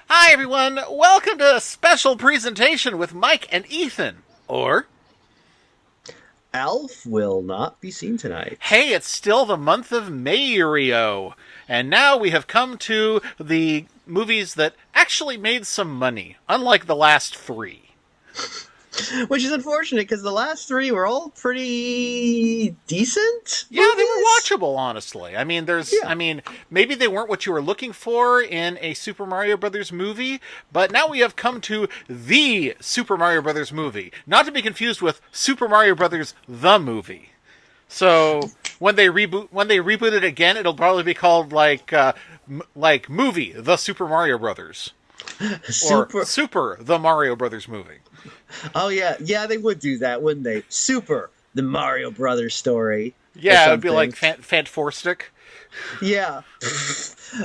Hi, everyone. Welcome to a special presentation with Mike and Ethan. Or, Alf will not be seen tonight. hey, it's still the month of MAYrio. And now we have come to the movies that actually made some money, unlike the last three. Which is unfortunate because the last three were all pretty decent Yeah, they were movies. watchable, honestly. Yeah. Maybe they weren't what you were looking for in a Super Mario Brothers movie, but now we have come to the Super Mario Brothers movie. Not to be confused with Super Mario Brothers the movie. So when they reboot it again, it'll probably be called like movie the Super Mario Brothers or Super. Super the Mario Brothers movie. Oh, yeah. Yeah, they would do that, wouldn't they? Super. The Mario Brothers story or Yeah, it would be something. like Fantastic. Yeah.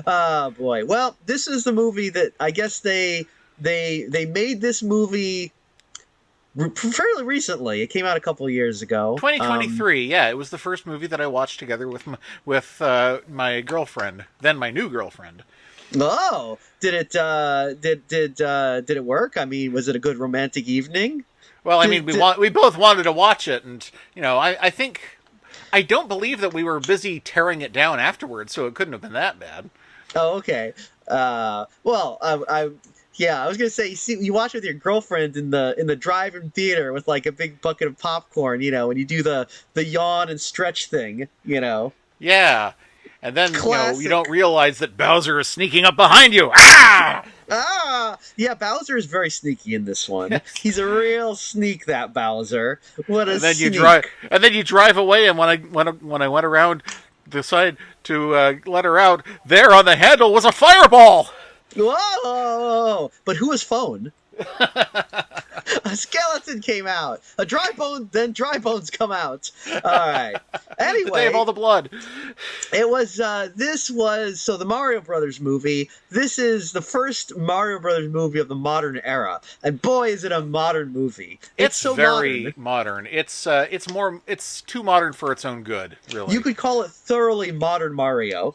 Oh, boy. Well, this is the movie that I guess they made this movie fairly recently. It came out a couple of years ago. 2023. Yeah, it was the first movie that I watched together with my girlfriend, then my new girlfriend. Oh, did it work? I mean, was it a good romantic evening? Well, I mean, Did, did, we both wanted to watch it, and I think I don't believe that we were busy tearing it down afterwards, so it couldn't have been that bad. oh, okay. Well, yeah, I was gonna say, you watch with your girlfriend in the drive-in theater with like a big bucket of popcorn, and you do the yawn and stretch thing. Yeah, and then you Classic. don't realize that Bowser is sneaking up behind you. Ah! Yeah, Bowser is very sneaky in this one. He's a real sneak, that Bowser. What a Drive, sneak. and then you drive away. And when I went around the side to let her out, there on the handle was a fireball. Whoa! But who was phone? A skeleton came out. A dry bone, then dry bones come out. All right. The day of Anyway, all the blood. this was so the Mario Brothers movie. This is the first Mario Brothers movie of the modern era, and boy, is it a modern movie! It's It's so very modern. modern. It's too modern for its own good, You really. could call it thoroughly modern Mario.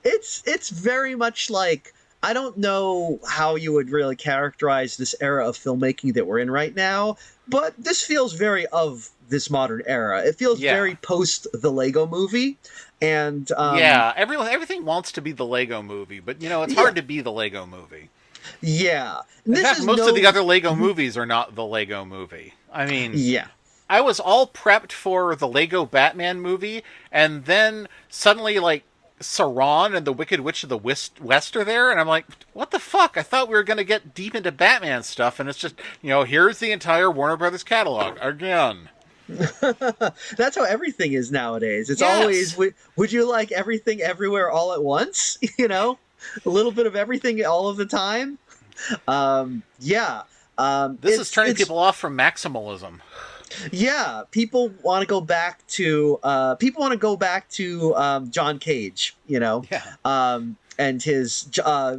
It's very much like, I don't know how you would really characterize this era of filmmaking that we're in right now, but this feels very of this modern era. It feels Yeah. very post the Lego movie, and Yeah, everything wants to be the Lego movie, but it's yeah, hard to be the Lego movie. yeah. And In this fact, is most of the no, other Lego movies are not the Lego movie. I mean, yeah. I was all prepped for the Lego Batman movie, and then suddenly, like, Saran and the Wicked Witch of the West are there, and I'm like, what the fuck? I thought we were going to get deep into Batman stuff, and it's just, here's the entire Warner Brothers catalog again. That's how everything is nowadays. It's always, Yes. would you like everything everywhere all at once? A little bit of everything all of the time. Yeah. This is turning It's people off from maximalism. Yeah, people want to go back to John Cage, Yeah. and his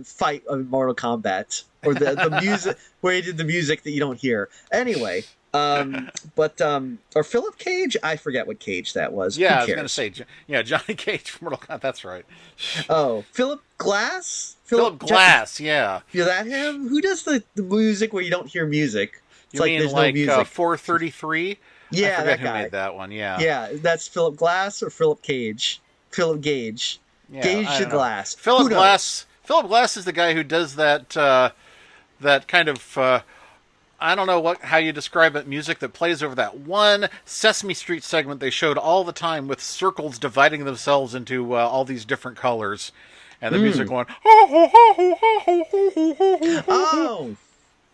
fight of Mortal Kombat, or the music where he did the music that you don't hear. Anyway, but or Philip Cage, I forget what Cage that was. Who Yeah, I was going to cares? say, yeah, Johnny Cage from Mortal Kombat, that's right. Oh, Philip Glass, Philip Glass, yeah. Is that him? Who does the music where you don't hear music? It's You like mean there's no like music. 433? I Yeah, forget that who guy. made that one, yeah. Yeah, that's Philip Glass or Philip Cage. Philip Gage. Yeah, Gauge I the don't know. glass. Who knows? Philip Glass is the guy who does that kind of I don't know how you describe it, music that plays over that one Sesame Street segment they showed all the time with circles dividing themselves into all these different colors, and the music Mm. going. Oh,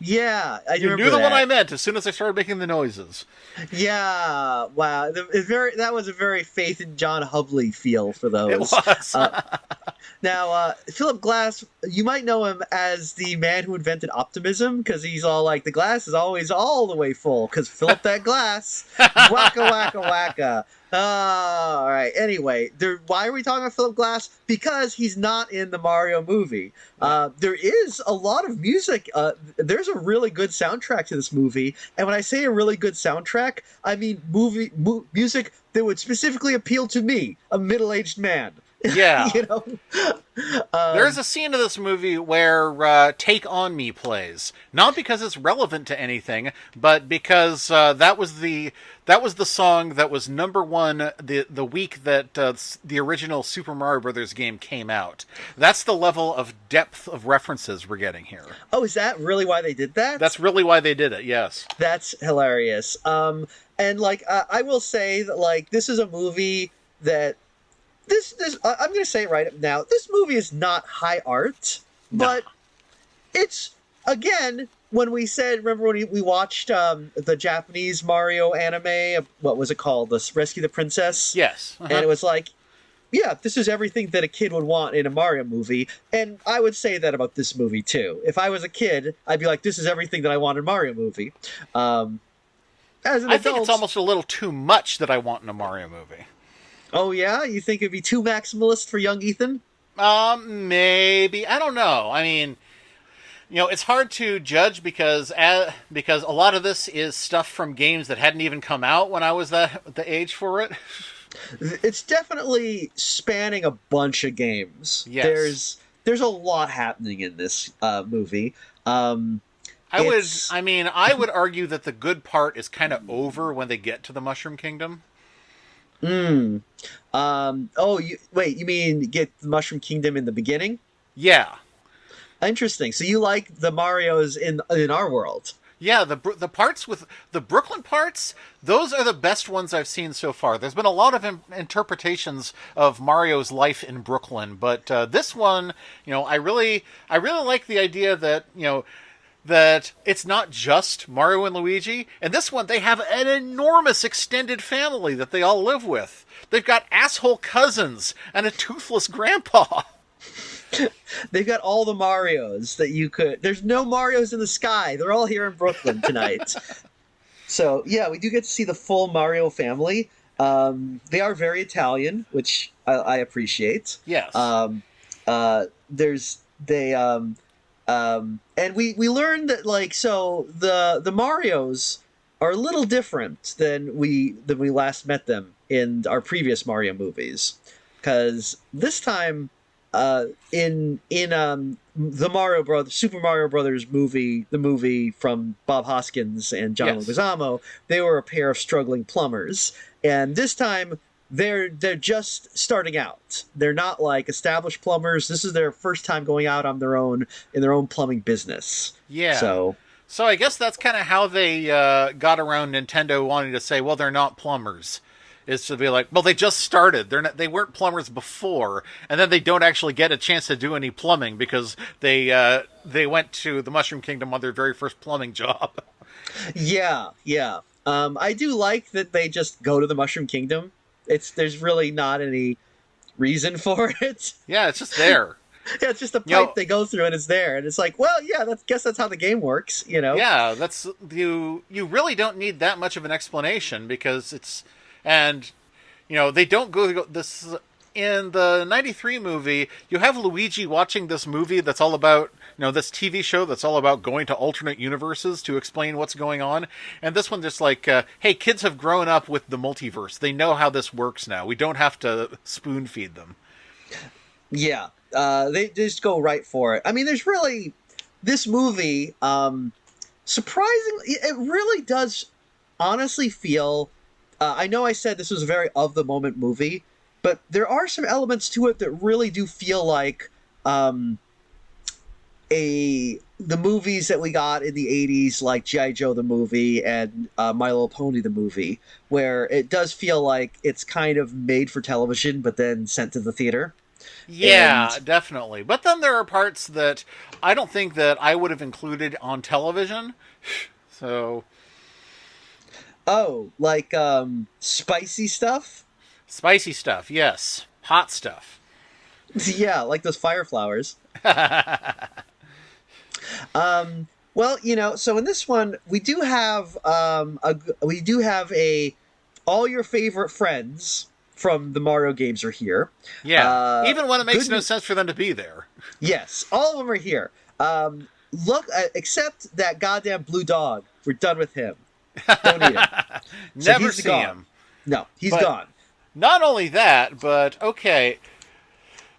yeah, I You knew remember the one I that. meant as soon as I started making the noises. Yeah, wow. That was a very Faith and John Hubley feel for It those. was. Uh, Now, Philip Glass, you might know him as the man who invented optimism, because he's all like, the glass is always all the way full, because Philip that glass. Wacka, wacka, wacka. Oh, all right. Anyway, why are we talking about Philip Glass? Because he's not in the Mario movie. There is a lot of music. There's a really good soundtrack to this movie. And when I say a really good soundtrack, I mean music that would specifically appeal to me, a middle-aged man. Yeah. you know There There's a scene of this movie where "Take on Me" plays, not because it's relevant to anything, but because that was the song that was number one the week that the original Super Mario Brothers game came out. That's the level of depth of references we're getting here. Oh, is that really why they did that? That's really why they did it. Yes, that's hilarious. And like I will say that like this is a movie that this I'm going to say it right now. This movie is not high art, but it's again when we said remember when we watched the Japanese Mario anime, what was it called? The Rescue the Princess. Yes, and it was like, yeah, this is everything that a kid would want in a Mario movie, and I would say that about this movie too. If I was a kid, I'd be like, this is everything that I want in a Mario movie. As an adult, think it's almost a little too much that I want in a Mario movie. Oh yeah? You think it'd be too maximalist for young Ethan? Maybe. I don't know. I mean, it's hard to judge because a lot of this is stuff from games that hadn't even come out when I was the age for it. It's definitely spanning a bunch of games. Yes. There's a lot happening in this movie. I would argue that the good part is kind of over when they get to the Mushroom Kingdom. You mean get the Mushroom Kingdom in the beginning? Yeah. Interesting. So you like the Marios in our world? Yeah, the parts with the Brooklyn parts, those are the best ones I've seen so far. There's been a lot of interpretations of Mario's life in Brooklyn, but this one, I really like the idea that, that it's not just Mario and Luigi. And this one, they have an enormous extended family that they all live with. They've got asshole cousins and a toothless grandpa. They've got all the Marios that you could... There's no Marios in the sky. They're all here in Brooklyn tonight. So, yeah, we do get to see the full Mario family. They are very Italian, which I appreciate. Yes. And we learned that the Marios are a little different than we last met them in our previous Mario movies, because this time in the Super Mario Brothers movie, the movie from Bob Hoskins and John Leguizamo, they were a pair of struggling plumbers, and this time they're just starting out. They're not like established plumbers. This is their first time going out on their own in their own plumbing business. Yeah. So I guess that's kind of how they got around Nintendo wanting to say, well, they're not plumbers. Is to be like, well, they just started. They weren't plumbers before, and then they don't actually get a chance to do any plumbing because they went to the Mushroom Kingdom on their very first plumbing job. Yeah. I do like that they just go to the Mushroom Kingdom. There's really not any reason for it. Yeah, it's just there. Yeah, it's just a pipe they go through and it's there. And it's like, well, yeah, guess that's how the game works, Yeah, that's you really don't need that much of an explanation because it's... And, they don't go this... In the 93 movie, you have Luigi watching this movie that's all about, this TV show that's all about going to alternate universes to explain what's going on. And this one just like, hey, kids have grown up with the multiverse. They know how this works now. We don't have to spoon feed them. Yeah. They just go right for it. I mean, there's really... This movie, surprisingly, it really does honestly feel... I know I said this was a very of-the-moment movie, but there are some elements to it that really do feel like the movies that we got in the 80s, like G.I. Joe the movie and My Little Pony the movie, where it does feel like it's kind of made for television, but then sent to the theater. Yeah, definitely. But then there are parts that I don't think that I would have included on television. So... Oh, like spicy stuff? Spicy stuff, yes. Hot stuff. Yeah, like those fire flowers. Well, so in this one we do have all your favorite friends from the Mario games are here. Yeah, even when it makes no sense for them to be there. Yes, all of them are here. Look, except that goddamn blue dog. We're done with him. Don't need him. Never see him. No, he's gone. Not only that, but okay.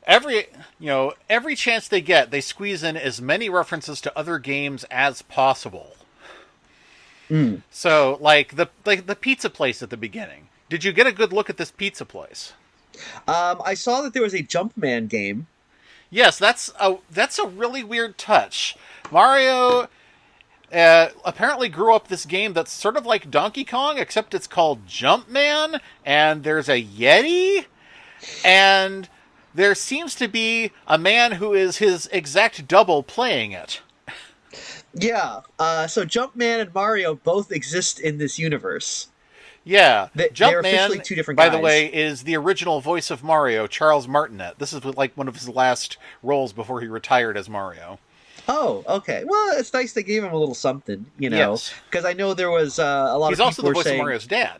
every chance they get, they squeeze in as many references to other games as possible. Mm. So, like the pizza place at the beginning. Did you get a good look at this pizza place? I saw that there was a Jumpman game. Yes, that's a really weird touch. Mario apparently grew up this game that's sort of like Donkey Kong, except it's called Jumpman, and there's a Yeti, and there seems to be a man who is his exact double playing it. Yeah. So Jumpman and Mario both exist in this universe. Yeah, They're officially two different by guys. the way, is the original voice of Mario, Charles Martinet. This is like one of his last roles before he retired as Mario. Oh, okay. Well, it's nice they gave him a little something, Yes. because I know there was a lot He's of people also the were voice saying, of Mario's dad.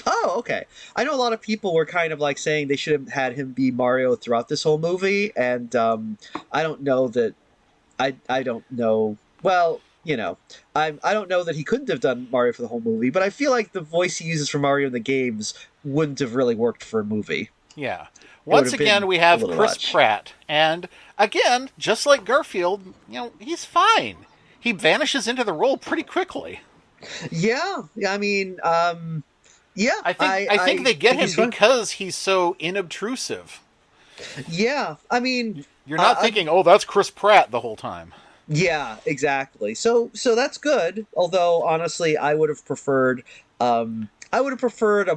"Oh, okay." I know a lot of people were kind of like saying they should have had him be Mario throughout this whole movie, and I don't know that. I don't know. Well, I don't know that he couldn't have done Mario for the whole movie, but I feel like the voice he uses for Mario in the games wouldn't have really worked for a movie. Yeah. Once again, we have Chris much. Pratt, and again, just like Garfield, he's fine. He vanishes into the role pretty quickly. Yeah, I mean, yeah. I think they get him he's fun. because he's so inobtrusive. Yeah, I mean, You're not thinking, "Oh, that's Chris Pratt" the whole time. yeah, exactly. So that's good. Although honestly, I would have preferred a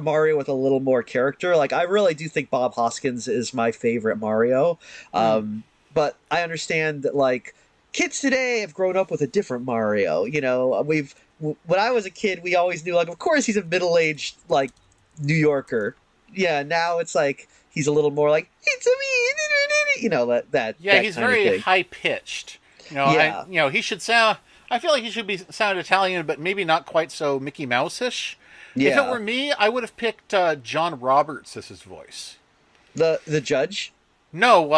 Mario with a little more character. Like I really do think Bob Hoskins is my favorite Mario. But I understand that like kids today have grown up with a different Mario. When I was a kid, we always knew like of course he's a middle-aged like New Yorker. Yeah, now it's like he's a little more like it's me, that. Yeah, that he's kind of very thing. high pitched. Yeah. He should sound. I feel like he should sound Italian, but maybe not quite so Mickey Mouse-ish. Yeah. If it were me, I would have picked John Roberts as his voice. The judge. No,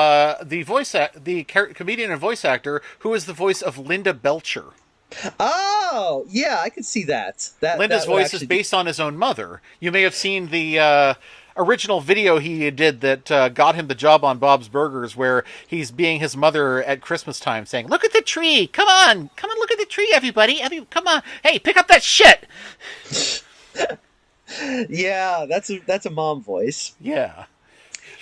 the comedian and voice actor who is the voice of Linda Belcher. Oh, yeah, I could see that. Linda's voice is based on his own mother. You may have seen the original video he did that got him the job on Bob's Burgers, where he's being his mother at Christmas time, saying, "Look at the tree! Come on, look at the tree, everybody! Come on! Hey, pick up that shit!" Yeah, that's a mom voice. Yeah.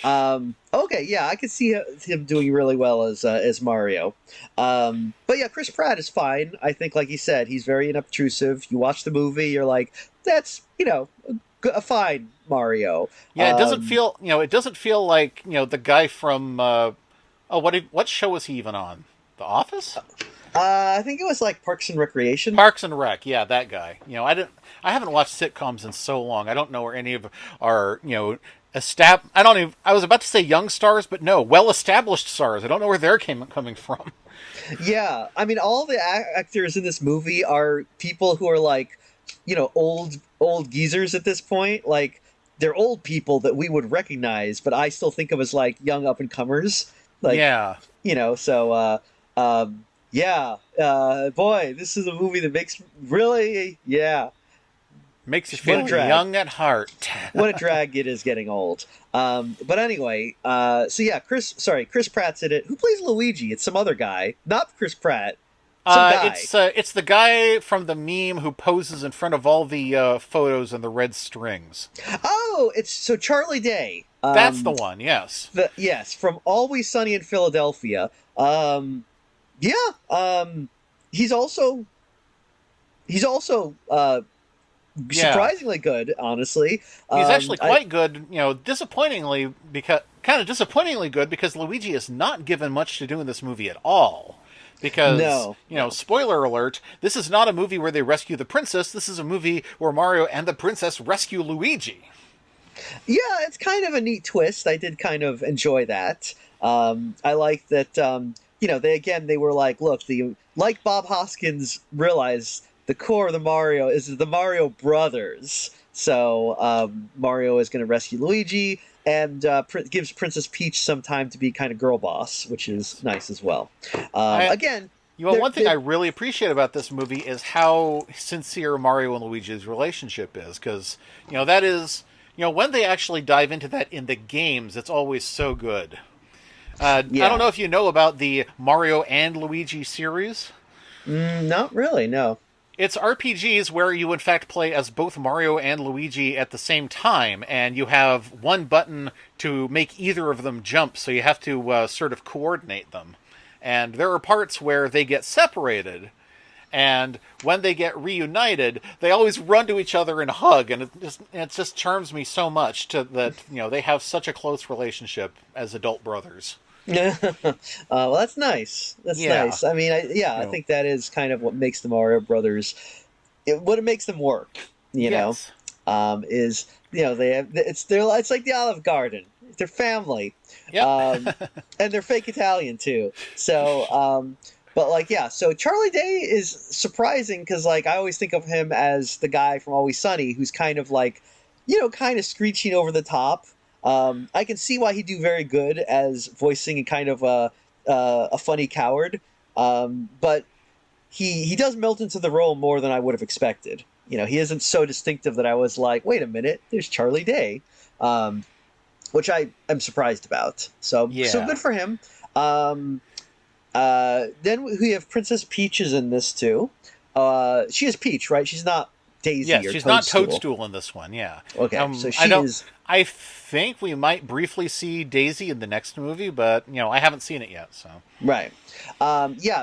Okay, yeah, I could see him doing really well as Mario. But yeah, Chris Pratt is fine. I think, like you said, he's very unobtrusive. You watch the movie, you're like, that's a fine Mario. Yeah, it doesn't feel like the guy from what show was he even on? The Office? I think it was like Parks and Recreation. Parks and Rec, yeah, that guy. I haven't watched sitcoms in so long. I don't know where any of our I was about to say young stars, but no, well-established stars. I don't know where they're coming from. Yeah, I mean, all the actors in this movie are people who are like, old geezers at this point. Like, they're old people that we would recognize, but I still think of as like young up-and-comers. Like, yeah. So, boy, this is a movie that makes makes you feel young at heart. What a drag it is getting old. But anyway, Chris Pratt's in it. Who plays Luigi? It's some other guy, not Chris Pratt. Some guy. It's the guy from the meme who poses in front of all the photos and the red strings. Oh, it's Charlie Day. That's the one. Yes. Yes, from Always Sunny in Philadelphia. He's also surprisingly good, honestly. He's actually quite good, disappointingly good because Luigi is not given much to do in this movie at all. Because, spoiler alert, this is not a movie where they rescue the princess. This is a movie where Mario and the princess rescue Luigi. Yeah, it's kind of a neat twist. I did kind of enjoy that. I like that, they were like, look, like Bob Hoskins realized the core of the Mario is the Mario brothers. So Mario is going to rescue Luigi and gives Princess Peach some time to be kind of girl boss, which is nice as well. One thing I really appreciate about this movie is how sincere Mario and Luigi's relationship is, because that is when they actually dive into that in the games, it's always so good. I Yeah. don't know if you know about the Mario and Luigi series. Not really. No. It's RPGs where you, in fact, play as both Mario and Luigi at the same time, and you have one button to make either of them jump, so you have to sort of coordinate them. And there are parts where they get separated, and when they get reunited, they always run to each other and hug, and it just charms me so much that they have such a close relationship as adult brothers. Well, that's nice. That's Yeah. nice. I mean, I think that is kind of what makes the Mario Brothers, what it makes them work. Yes. Is they have it's like the Olive Garden. They're family, Yep. and they're fake Italian too. So, but like so Charlie Day is surprising because like I always think of him as the guy from Always Sunny who's kind of like, kind of screeching over the top. I can see why he'd do very good as voicing kind of a funny coward, but he does melt into the role more than I would have expected. He isn't so distinctive that I was like, wait a minute, there's Charlie Day, which I am surprised about. So good for him. Then we have Princess Peach is in this too. She is Peach, right? She's not Daisy or she's Toadstool. not Toadstool in this one, yeah. Okay, so she is... I think we might briefly see Daisy in the next movie, but, I haven't seen it yet, so... Right.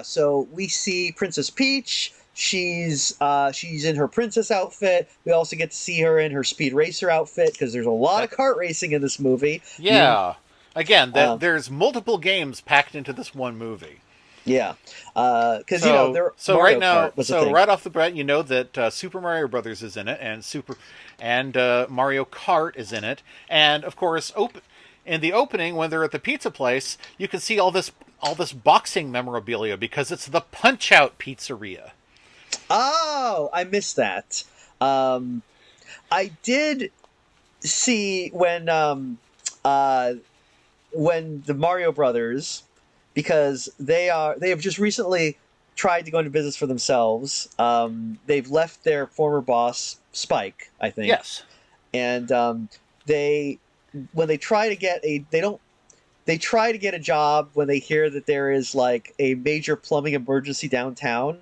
So we see Princess Peach. She's in her princess outfit. We also get to see her in her Speed Racer outfit, because there's a lot of kart racing in this movie. Yeah. Again, there's multiple games packed into this one movie. Yeah, because they're right now. So right off the bat, you know that Super Mario Brothers is in it, and Mario Kart is in it, and of course, in the opening when they're at the pizza place, you can see all this boxing memorabilia because it's the Punch Out Pizzeria. Oh, I missed that. I did see when the Mario Brothers. Because they have just recently tried to go into business for themselves. They've left their former boss Spike, I think. Yes. And when they try to get a job when they hear that there is like a major plumbing emergency downtown.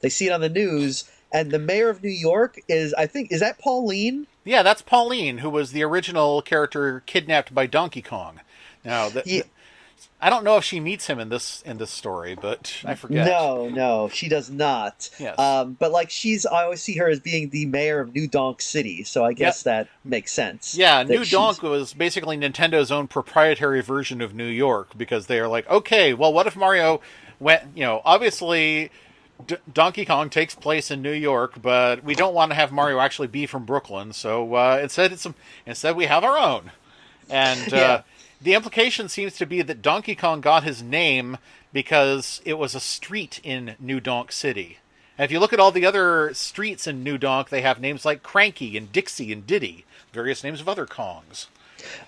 They see it on the news, and the mayor of New York is that Pauline? Yeah, that's Pauline, who was the original character kidnapped by Donkey Kong. Now I don't know if she meets him in this story, but I forget. No, she does not. Yes. But like I always see her as being the mayor of New Donk City, so I guess that makes sense. Yeah, New Donk was basically Nintendo's own proprietary version of New York, because they are like, okay, well, what if Mario went, obviously Donkey Kong takes place in New York, but we don't want to have Mario actually be from Brooklyn, so instead we have our own. And the implication seems to be that Donkey Kong got his name because it was a street in New Donk City. And if you look at all the other streets in New Donk, they have names like Cranky and Dixie and Diddy, various names of other Kongs.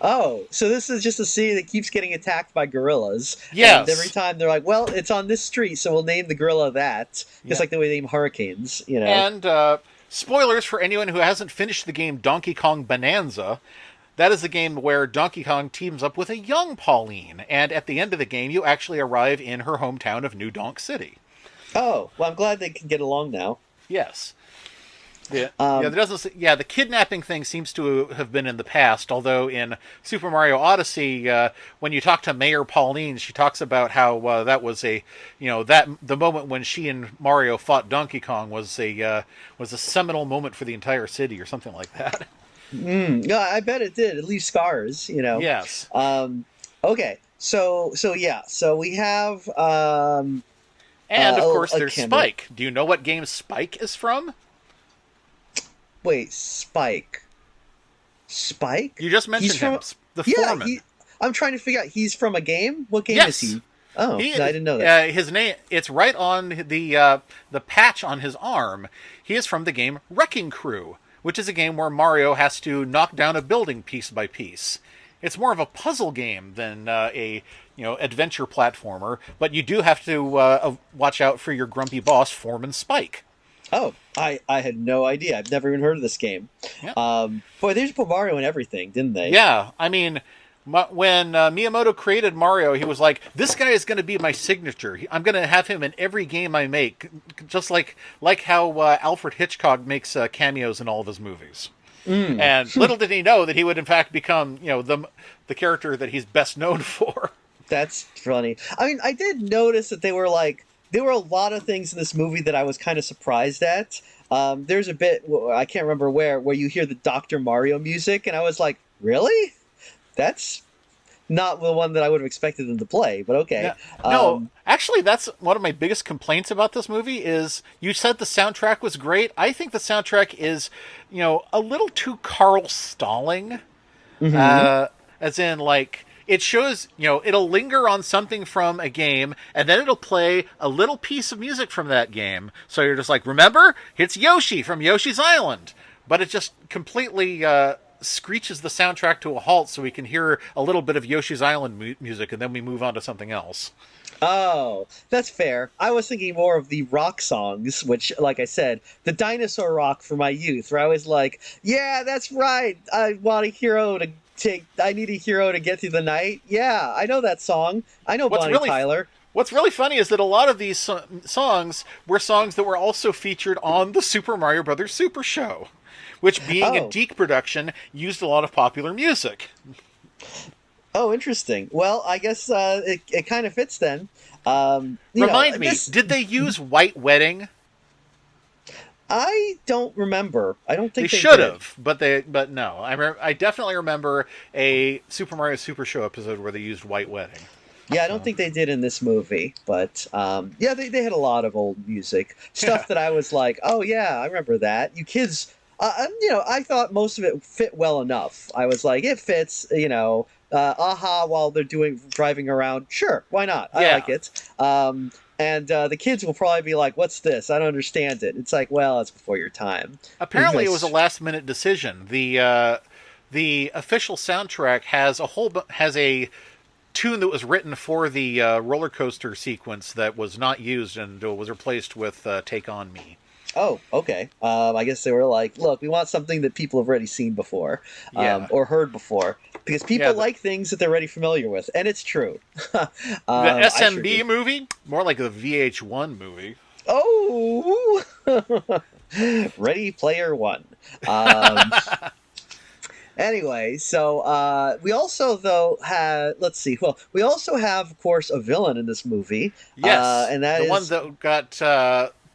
Oh, so this is just a city that keeps getting attacked by gorillas. Yes. And every time they're like, well, it's on this street, so we'll name the gorilla that. Just like the way they name hurricanes, And spoilers for anyone who hasn't finished the game Donkey Kong Bonanza. That is the game where Donkey Kong teams up with a young Pauline, and at the end of the game, you actually arrive in her hometown of New Donk City. Oh, well, I'm glad they can get along now. Yes. The kidnapping thing seems to have been in the past, although in Super Mario Odyssey, when you talk to Mayor Pauline, she talks about how that was the moment when she and Mario fought Donkey Kong was a seminal moment for the entire city, or something like that. Yeah, I bet it did. It leaves scars, Yes. Okay. So we have and of course there's Spike. Do you know what game Spike is from? Wait, Spike? You just mentioned him. The foreman. I'm trying to figure out. He's from a game. What game is he? Oh, I didn't know that. His name. It's right on the patch on his arm. He is from the game Wrecking Crew, which is a game where Mario has to knock down a building piece by piece. It's more of a puzzle game than a adventure platformer, but you do have to watch out for your grumpy boss, Foreman Spike. Oh, I had no idea. I've never even heard of this game. Yeah. Boy, they just put Mario in everything, didn't they? Yeah, I mean, When Miyamoto created Mario, he was like, "This guy is going to be my signature. I'm going to have him in every game I make, just like how Alfred Hitchcock makes cameos in all of his movies." And little did he know that he would in fact become, the character that he's best known for. That's funny. I mean, I did notice that there were a lot of things in this movie that I was kind of surprised at. There's a bit, I can't remember where you hear the Dr. Mario music, and I was like, really? That's not the one that I would have expected them to play, but okay. Yeah. No, actually, that's one of my biggest complaints about this movie is you said the soundtrack was great. I think the soundtrack is, a little too Carl Stalling. As in, it shows, it'll linger on something from a game, and then it'll play a little piece of music from that game. So you're just like, remember? It's Yoshi from Yoshi's Island. But it just completely screeches the soundtrack to a halt so we can hear a little bit of Yoshi's Island music, and then we move on to something else. Oh, that's fair. I was thinking more of the rock songs, which, like I said, the dinosaur rock for my youth, where I was like, yeah, that's right. I need a hero to get through the night. Yeah, I know that song. I know Bonnie Tyler. What's really funny is that a lot of these songs were songs that were also featured on the Super Mario Brothers Super Show, which, being a Deke production, used a lot of popular music. Oh, interesting. Well, I guess it kind of fits then. Remind me, did they use White Wedding? I don't remember. I don't think they should have, but no. I definitely remember a Super Mario Super Show episode where they used White Wedding. Yeah, I don't think they did in this movie, but they had a lot of old music stuff that I was like, oh yeah, I remember that. You kids, I thought most of it fit well enough. I was like, it fits, while they're driving around. Sure, why not? I like it. And the kids will probably be like, what's this? I don't understand it. It's like, well, it's before your time. Apparently it was a last-minute decision. The official soundtrack has a tune that was written for the roller coaster sequence that was not used and was replaced with Take On Me. Oh, okay. I guess they were like, look, we want something that people have already seen before or heard before. Because people like things that they're already familiar with. And it's true. The SMB movie? More like a VH1 movie. Oh! Ready Player One. Anyway, so we also, we also have, of course, a villain in this movie. Yes, and that the one that got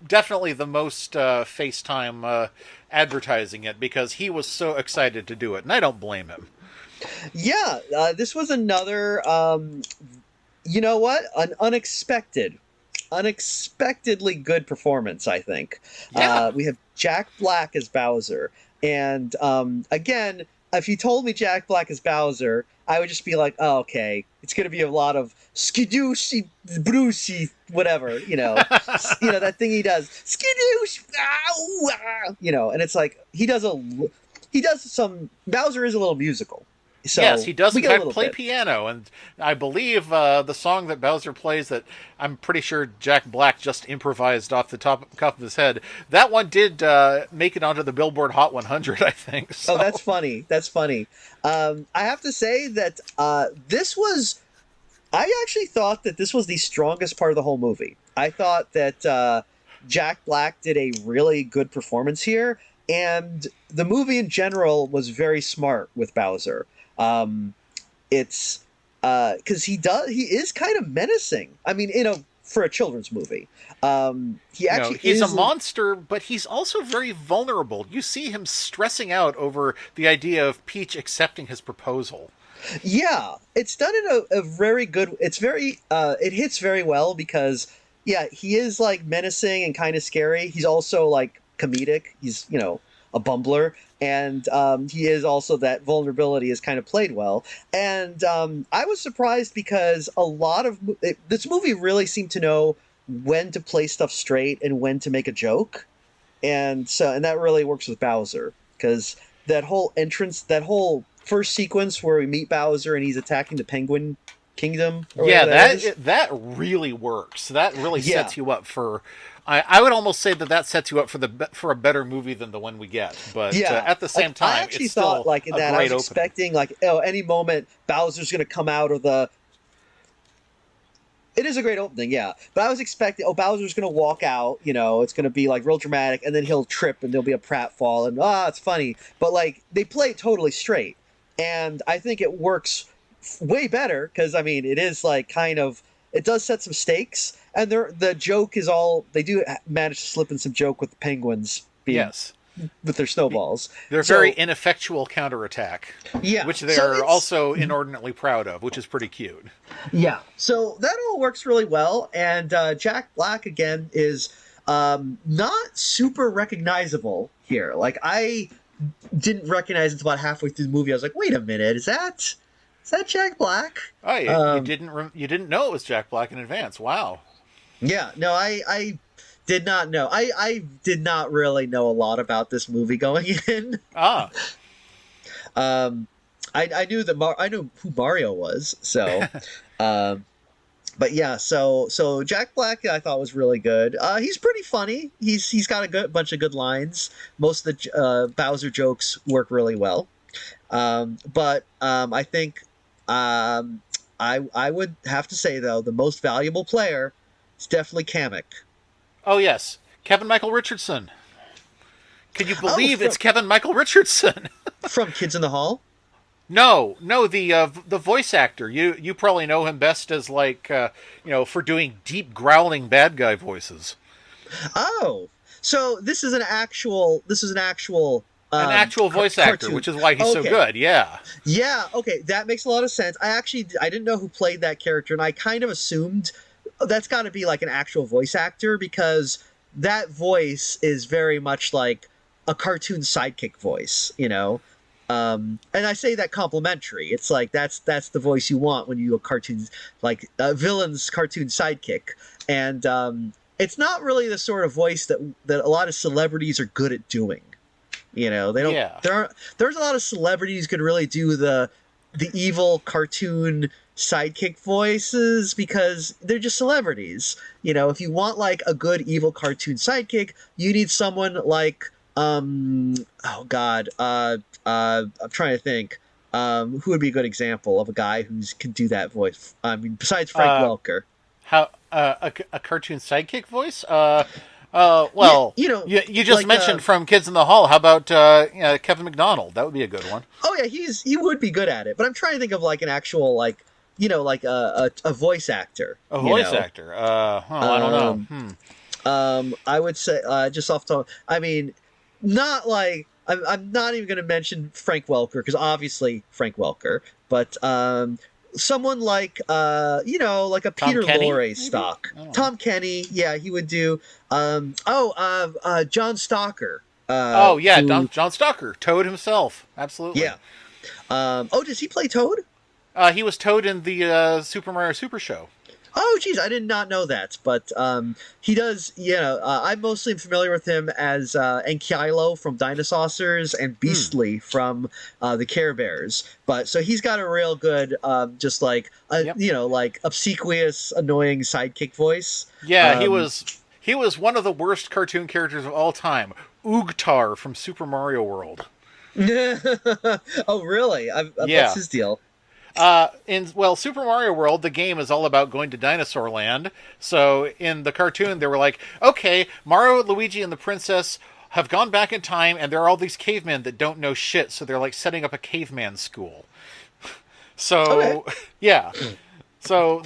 definitely the most FaceTime advertising it, because he was so excited to do it, and I don't blame him. Yeah, this was another, an unexpectedly good performance, I think. Yeah. We have Jack Black as Bowser, and again, if you told me Jack Black as Bowser, I would just be like, oh, okay, it's going to be a lot of skidooshi, brucey, whatever, that thing he does, skidoosh, and it's like, Bowser is a little musical. So yes, he does in fact play piano, and I believe the song that Bowser plays that I'm pretty sure Jack Black just improvised off the top of his head, that one did make it onto the Billboard Hot 100, I think. So. Oh, that's funny. I have to say that I actually thought that this was the strongest part of the whole movie. I thought that Jack Black did a really good performance here, and the movie in general was very smart with Bowser. It's because he is kind of menacing. I mean, for a children's movie, he's a monster, but he's also very vulnerable. You see him stressing out over the idea of Peach accepting his proposal. Yeah, it's done in a very good. It's very it hits very well because he is like menacing and kind of scary. He's also like comedic. He's a bumbler. And he is also, that vulnerability is kind of played well. And I was surprised because this movie really seemed to know when to play stuff straight and when to make a joke. And that really works with Bowser, because that whole first sequence where we meet Bowser and he's attacking the penguin Kingdom. Or Yeah, whatever that is. that really works. That really Yeah. sets you up for. I would almost say that sets you up for a better movie than the one we get. But Yeah, at the same like I time, actually it's thought still like in a that I great was opening. expecting like any moment Bowser's gonna come out of the. It is a great opening, yeah. But I was expecting Bowser's gonna walk out, it's gonna be like real dramatic, and then he'll trip and there'll be a pratfall and it's funny. But like they play it totally straight, and I think it works way better because I mean it is like kind of it does set some stakes, and the joke is all they do manage to slip in some joke with the penguins being Yes, with their snowballs. they're very So ineffectual counterattack, yeah, which so they're it's also inordinately proud of, which is pretty cute. yeah, so that all works really well, and Jack Black again is not super recognizable here. Like I didn't recognize it until about halfway through the movie. I was like, wait a minute, is that Jack Black? Oh, you Um, didn't know it was Jack Black in advance. Wow. yeah, no, I did not know. I did not really know a lot about this movie going in. Ah, Um, I knew I knew who Mario was, so. Um, but yeah, so Jack Black I thought was really good. He's pretty funny. He's got a bunch of good lines. Most of the Bowser jokes work really well. But I think I would have to say though the most valuable player is definitely Kamek. oh yes, Kevin Michael Richardson. Can you Oh, believe it's Kevin Michael Richardson? from Kids in the Hall. No, the voice actor. You probably know him best as like for doing deep growling bad guy voices. Oh, so this is an actual An actual voice actor, cartoon. which is why he's so Okay. good. Yeah. Yeah, okay, that makes a lot of sense. I didn't know who played that character, and I kind of assumed that's got to be like an actual voice actor because that voice is very much like a cartoon sidekick voice. And I say that complimentary. It's like that's the voice you want when you do a cartoon like a villain's cartoon sidekick, and it's not really the sort of voice that a lot of celebrities are good at doing. They don't. Yeah. There's a lot of celebrities who could really do the evil cartoon sidekick voices because they're just celebrities. If you want like a good evil cartoon sidekick, you need someone like oh god, I'm trying to think. Who would be a good example of a guy who can do that voice? I mean, besides Frank Welker. How a cartoon sidekick voice? Yeah, Well, you just like mentioned from Kids in the Hall. How about Kevin McDonald? That would be a good one. oh yeah, he would be good at it. But I'm trying to think of like an actual like like a voice actor. A voice actor. I don't know. I would say just off the top. I mean, not like I'm not even going to mention Frank Welker because obviously Frank Welker, but someone like like a Tom Peter Kenny, Lorre maybe? stock. I don't know. Tom Kenny, yeah, he would do. John Stalker. Oh yeah, who- John Stalker, Toad himself. Absolutely. yeah. Does he play Toad? He was Toad in the Super Mario Super Show. Oh, geez, I did not know that, but he does. I'm mostly familiar with him as Ankylo from Dinosaurs and Beastly from the Care Bears. But so he's got a real good, just like Yep. like obsequious, annoying sidekick voice. Yeah, he was one of the worst cartoon characters of all time. Oogtar from Super Mario World. Oh, really? Yeah. What's his deal? Super Mario World, the game is all about going to Dinosaur Land. So in the cartoon, they were like, okay, Mario, Luigi, and the princess have gone back in time, and there are all these cavemen that don't know shit. So they're like setting up a caveman school. So Okay. yeah, so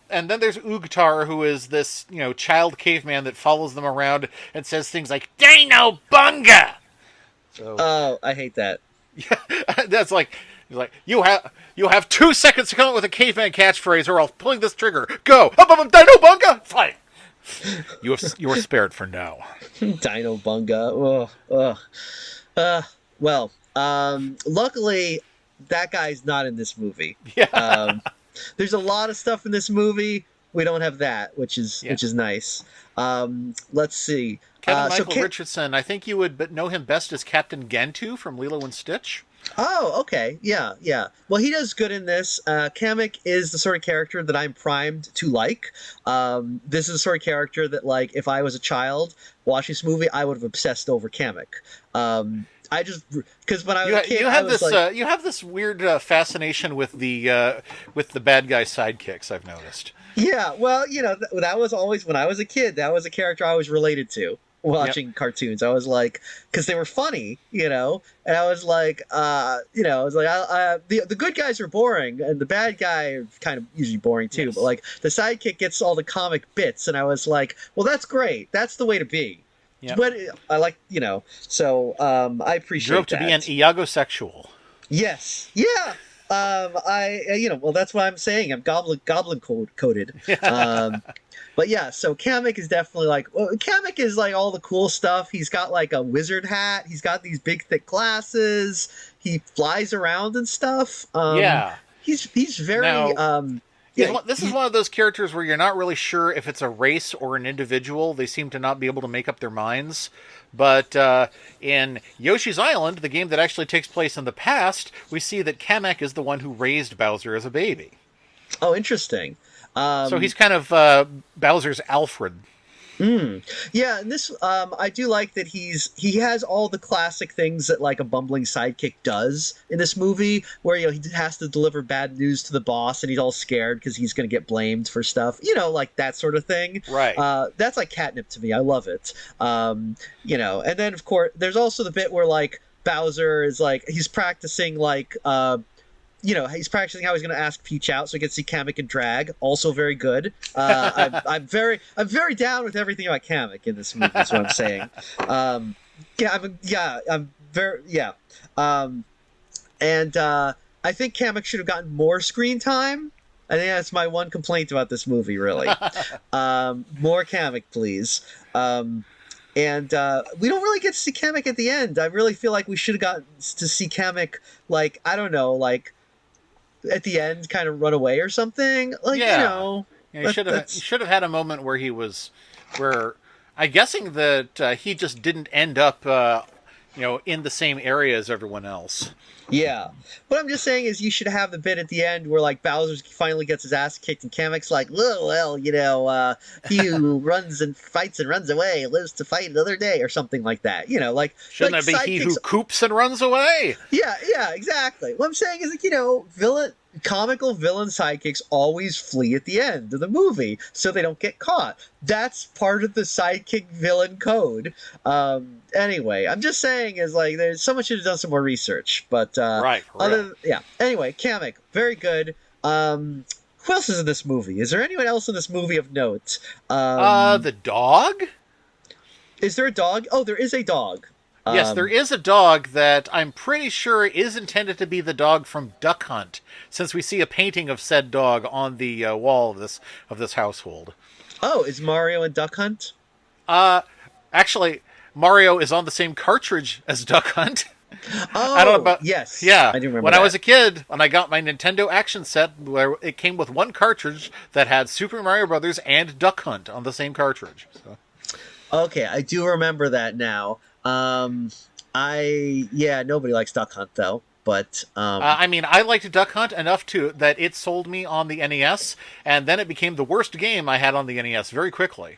and then there's Oogtar, who is this child caveman that follows them around and says things like "Dino Bunga." So Oh, I hate that. yeah, that's like. He's like, you have 2 seconds to come up with a caveman catchphrase, or I'll pulling this trigger. Go, up, Dino Bunga, fight. You are spared for now. Dino Bunga. Ugh. Well, luckily that guy's not in this movie. Yeah, There's a lot of stuff in this movie. We don't have that, which is nice. Let's see. Kevin Michael Richardson. I think you would know him best as Captain Gantu from Lilo and Stitch. Oh, okay. Yeah, yeah. Well, he does good in this. Kamek is the sort of character that I'm primed to like. This is the sort of character that, like, if I was a child watching this movie, I would have obsessed over Kamek. I just because when I was a kid, You I have was this like, you have this weird fascination with the bad guy sidekicks. I've noticed. yeah. Well, that was always when I was a kid. That was a character I was related to Yep. watching cartoons. I was like, because they were funny, and I was like, I was like, the good guys are boring, and the bad guy are kind of usually boring too. But Yes. like the sidekick gets all the comic bits, and I was like, well, that's great. That's the way to be. Yep. But I like, so I Grew up appreciate to be an that. Iagosexual. Yes, yeah. Well, that's what I'm saying. I'm goblin coded. Um, but yeah, so Kamek is definitely like, well, Kamek is like all the cool stuff. He's got like a wizard hat. He's got these big thick glasses. He flies around and stuff. Yeah. He's very Now, this is one of those characters where you're not really sure if it's a race or an individual. They seem to not be able to make up their minds. But in Yoshi's Island, the game that actually takes place in the past, we see that Kamek is the one who raised Bowser as a baby. oh, interesting. So Um, he's kind of Bowser's Alfred. Yeah, and this I do like that he has all the classic things that like a bumbling sidekick does in this movie, where he has to deliver bad news to the boss and he's all scared because he's going to get blamed for stuff, like that sort of thing. Right. That's like catnip to me. I love it. And then of course there's also the bit where like Bowser is like he's practicing like he's practicing how he's going to ask Peach out so he can see Kamek and drag. Also very good. I'm very down with everything about Kamek in this movie. Is what I'm saying. I'm very yeah. And I think Kamek should have gotten more screen time. I think that's my one complaint about this movie. Really, more Kamek, please. And we don't really get to see Kamek at the end. I really feel like we should have gotten to see Kamek, like, I don't know, like at the end kind of run away or something, like, Yeah. You that's should have had a moment where where I'm guessing that he just didn't end up in the same area as everyone else. yeah. What I'm just saying is you should have the bit at the end where like Bowser finally gets his ass kicked and Kamek's like, well, he who runs and fights and runs away lives to fight another day or something like that, Shouldn't like it be he who sidekicks. coops and runs away? Yeah, exactly. What I'm saying is, like, comical villain sidekicks always flee at the end of the movie so they don't get caught. That's part of the sidekick villain code. Anyway, I'm just saying is like there's someone should have done some more research, but Right, for real. yeah. Anyway, Kamek, very good. Who else is in this movie? Is there anyone else in this movie of note? The dog? Is there a dog? Oh, there is a dog. Yes, there is a dog that I'm pretty sure is intended to be the dog from Duck Hunt, since we see a painting of said dog on the wall of this household. Oh, is Mario in Duck Hunt? Actually, Mario is on the same cartridge as Duck Hunt. Oh, I don't know about yes, yeah. I do remember When that. I was a kid, when I got my Nintendo Action Set, where it came with one cartridge that had Super Mario Brothers and Duck Hunt on the same cartridge. So. Okay, I do remember that now. Nobody likes Duck Hunt though, but I mean, I liked Duck Hunt enough that it sold me on the NES, and then it became the worst game I had on the NES very quickly.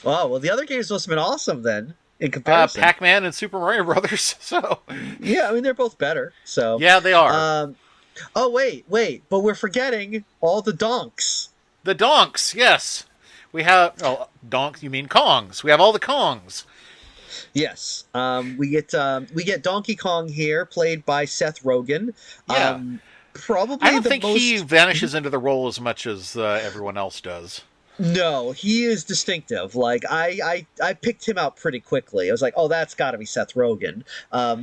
oh well, the other games must have been awesome then in comparison. Pac-Man and Super Mario Brothers. So, Yeah, I mean they're both better. So yeah, they are. oh wait, but we're forgetting all the donks. The donks, yes. We have donks. You mean Kongs? We have all the Kongs. Yes, we get Donkey Kong here, played by Seth Rogan. Yeah. Probably I don't the think most. he vanishes into the role as much as everyone else does. No, he is distinctive. Like I picked him out pretty quickly. I was like, oh, that's got to be Seth Rogen.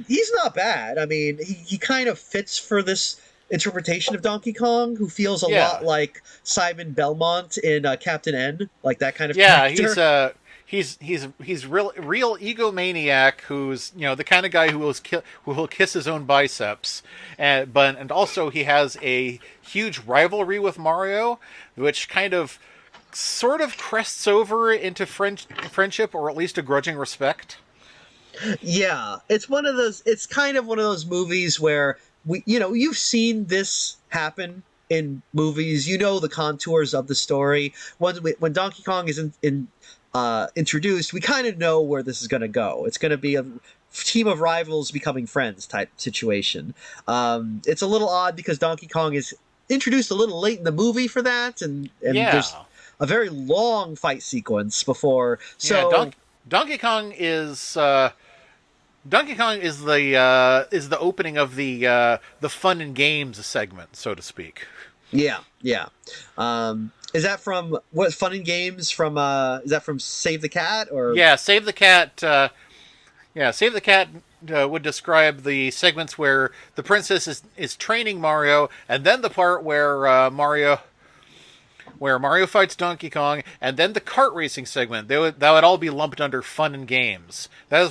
He's not bad. I mean, he kind of fits for this interpretation of Donkey Kong, who feels a Yeah. lot like Simon Belmont in Captain N, like that kind of Yeah, character. he's real egomaniac who's the kind of guy who will kiss his own biceps, and also he has a huge rivalry with Mario, which kind of sort of crests over into friendship or at least a grudging respect. Yeah, it's one of those. It's kind of one of those movies where you've seen this happen in movies. You know the contours of the story. When Donkey Kong is introduced, we kind of know where this is going to go. It's going to be a team of rivals becoming friends type situation. It's a little odd because Donkey Kong is introduced a little late in the movie for that, and Yeah, there's a very long fight sequence before. yeah. So Donkey Kong is the opening of the fun and games segment, so to speak. yeah, yeah. Is that from what Fun and Games from? Is that from Save the Cat or? Yeah, Save the Cat. Yeah, Save the Cat would describe the segments where the princess is training Mario, and then the part where Mario fights Donkey Kong, and then the kart racing segment. That would all be lumped under fun and games. That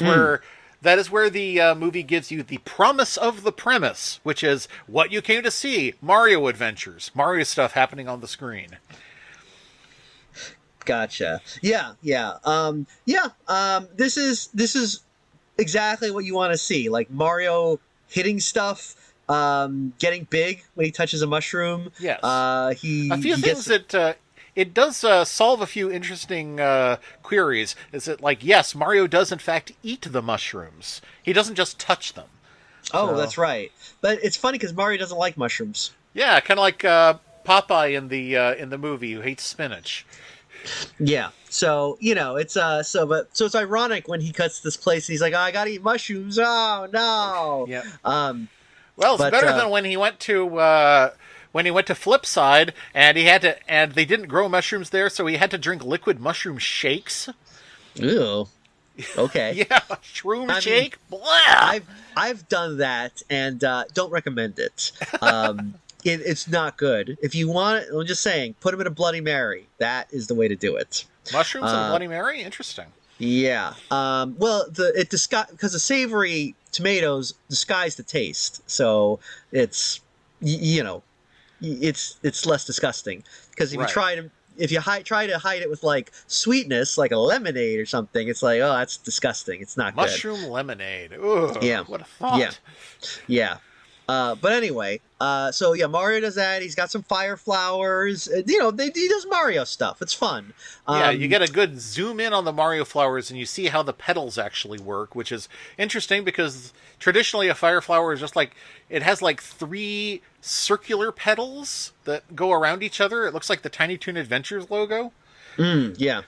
is where the movie gives you the promise of the premise, which is what you came to see: Mario adventures, Mario stuff happening on the screen. Gotcha. Yeah, yeah, yeah. This is exactly what you want to see, like Mario hitting stuff, getting big when he touches a mushroom. Yes. He A few he things gets that it does solve a few interesting queries. Is that, like, yes, Mario does in fact eat the mushrooms. He doesn't just touch them. Oh, So, that's right. But it's funny because Mario doesn't like mushrooms. yeah, kind of like Popeye in the movie who hates spinach. Yeah. So so it's ironic when he cuts this place. He's like, oh, I gotta eat mushrooms. Oh no. Yeah. Um, Well, it's but better than when he went to Flipside and and they didn't grow mushrooms there, so he had to drink liquid mushroom shakes. ew. Okay. Yeah, shroom I mean, shake. Blah. I've done that and don't recommend it. It's not good. If you want it, I'm just saying, put them in a Bloody Mary. That is the way to do it. Mushrooms and Bloody Mary? Interesting. Yeah. Well, because the savory tomatoes disguise the taste, so it's it's less disgusting. Because if you Right. try to hide it with like sweetness, like a lemonade or something, it's like, oh, that's disgusting. It's not good. Mushroom lemonade. Ugh, Yeah. what a thought. Yeah. Yeah. But anyway, so yeah, Mario does that. He's got some fire flowers. He does Mario stuff. It's fun. Yeah, you get a good zoom in on the Mario flowers and you see how the petals actually work, which is interesting because traditionally a fire flower is just like, it has like 3 circular petals that go around each other. It looks like the Tiny Toon Adventures logo. Yeah.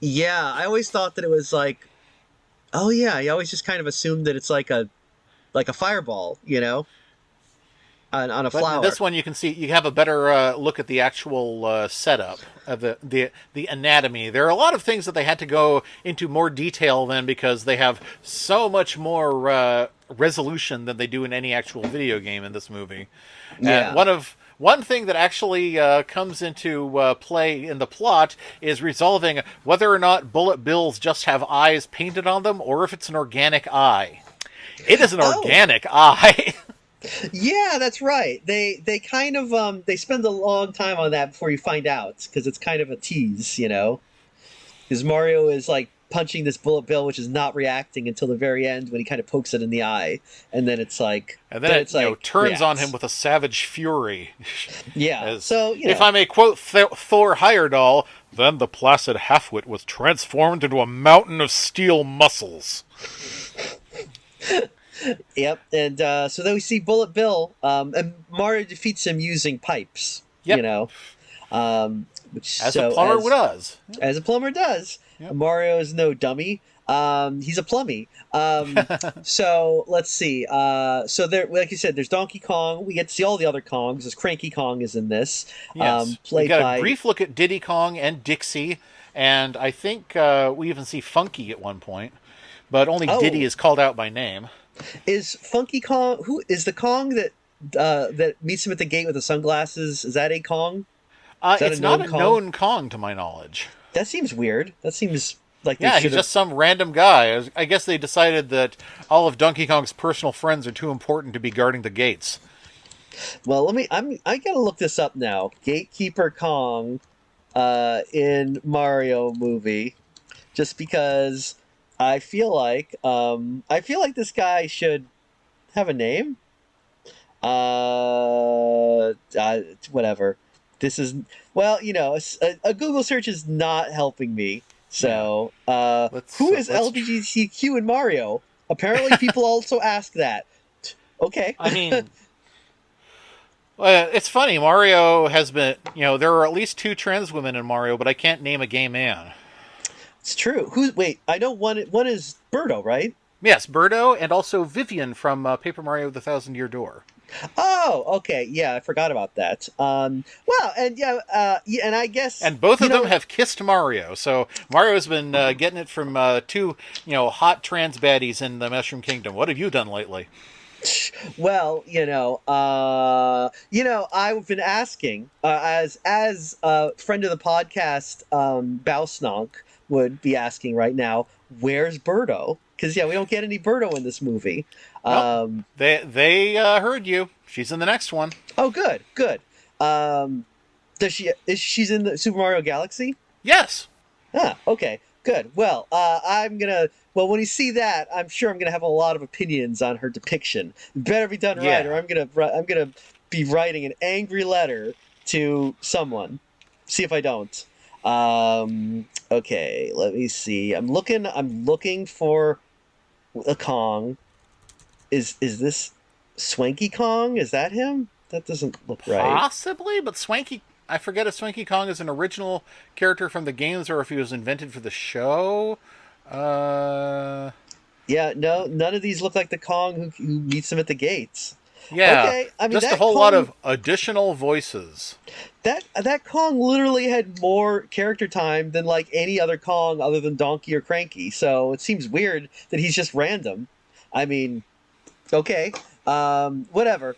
Yeah, I always thought that it was like, oh yeah, I always just kind of assumed that it's like a fireball, on a But flower. this one you can see, you have a better look at the actual setup of the anatomy. There are a lot of things that they had to go into more detail than, because they have so much more resolution than they do in any actual video game in this movie. Yeah. And one thing that actually comes into play in the plot is resolving whether or not bullet bills just have eyes painted on them or if it's an organic eye. It is an organic eye. Yeah, that's right. They kind of they spend a long time on that before you find out, because it's kind of a tease, because Mario is like punching this bullet bill, which is not reacting until the very end when he kind of pokes it in the eye, and then it's like, And then it turns on reacts. him with a savage fury. Yeah. So if I may quote Thor Heyerdahl, then the placid halfwit was transformed into a mountain of steel muscles. Yep, and so then we see Bullet Bill, and Mario defeats him using pipes. Yep. Which As a plumber does. As a plumber does. Yep. Mario is no dummy. He's a plummy. So let's see. So there, like you said, there's Donkey Kong. We get to see all the other Kongs. There's Cranky Kong is in this. Yes. We Played got by a brief look at Diddy Kong and Dixie, and I think we even see Funky at one point, but only Diddy is called out by name. Is Funky Kong? Who is the Kong that meets him at the gate with the sunglasses? Is that a Kong? It's not a known Kong to my knowledge. That seems weird. That seems like he's just some random guy. I guess they decided that all of Donkey Kong's personal friends are too important to be guarding the gates. Well, I gotta look this up now. Gatekeeper Kong, in Mario movie, just because I feel like this guy should have a name. Whatever. This is well, a Google search is not helping me. Yeah. So, Let's who is let's. LGBTQ in Mario? Apparently, people also ask that. Okay. I mean, it's funny. Mario has been, there are at least two trans women in Mario, but I can't name a gay man. It's true. Wait, I know one is Birdo, right? Yes, Birdo and also Vivian from Paper Mario: The Thousand Year Door. Oh, okay. Yeah, I forgot about that. Well, and yeah, and I guess And both of them have kissed Mario, so Mario's been getting it from two, hot trans baddies in the Mushroom Kingdom. What have you done lately? well, I've been asking, as a friend of the podcast, Bausnonk would be asking right now, where's Birdo? Because we don't get any Birdo in this movie. Well, they heard you. She's in the next one. Oh, good, good. Does she's in the Super Mario Galaxy? Yes. Ah, okay, good. Well, Well, when you see that, I'm sure I'm gonna have a lot of opinions on her depiction. It better be done right, Yeah. or I'm gonna be writing an angry letter to someone. See if I don't. Okay, let me see. I'm looking for a Kong. Is this Swanky Kong? Is that him? That doesn't look right. Possibly, but Swanky. I forget if Swanky Kong is an original character from the games or if he was invented for the show. Yeah, no, none of these look like the Kong who meets him at the gates. Yeah, Okay, I mean just a that whole Kong, lot of additional voices. that Kong literally had more character time than like any other Kong other than Donkey or Cranky. So it seems weird that he's just random. I mean, okay, whatever.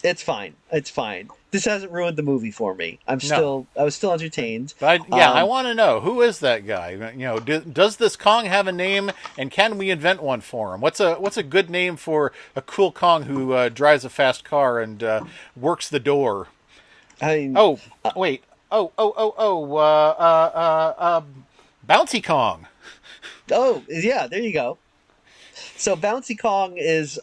It's fine. It's fine. This hasn't ruined the movie for me. I was still entertained. But I want to know, who is that guy? Does this Kong have a name, and can we invent one for him? What's a good name for a cool Kong who drives a fast car and works the door? I mean, Oh, wait. Bouncy Kong. oh yeah, there you go. So Bouncy Kong is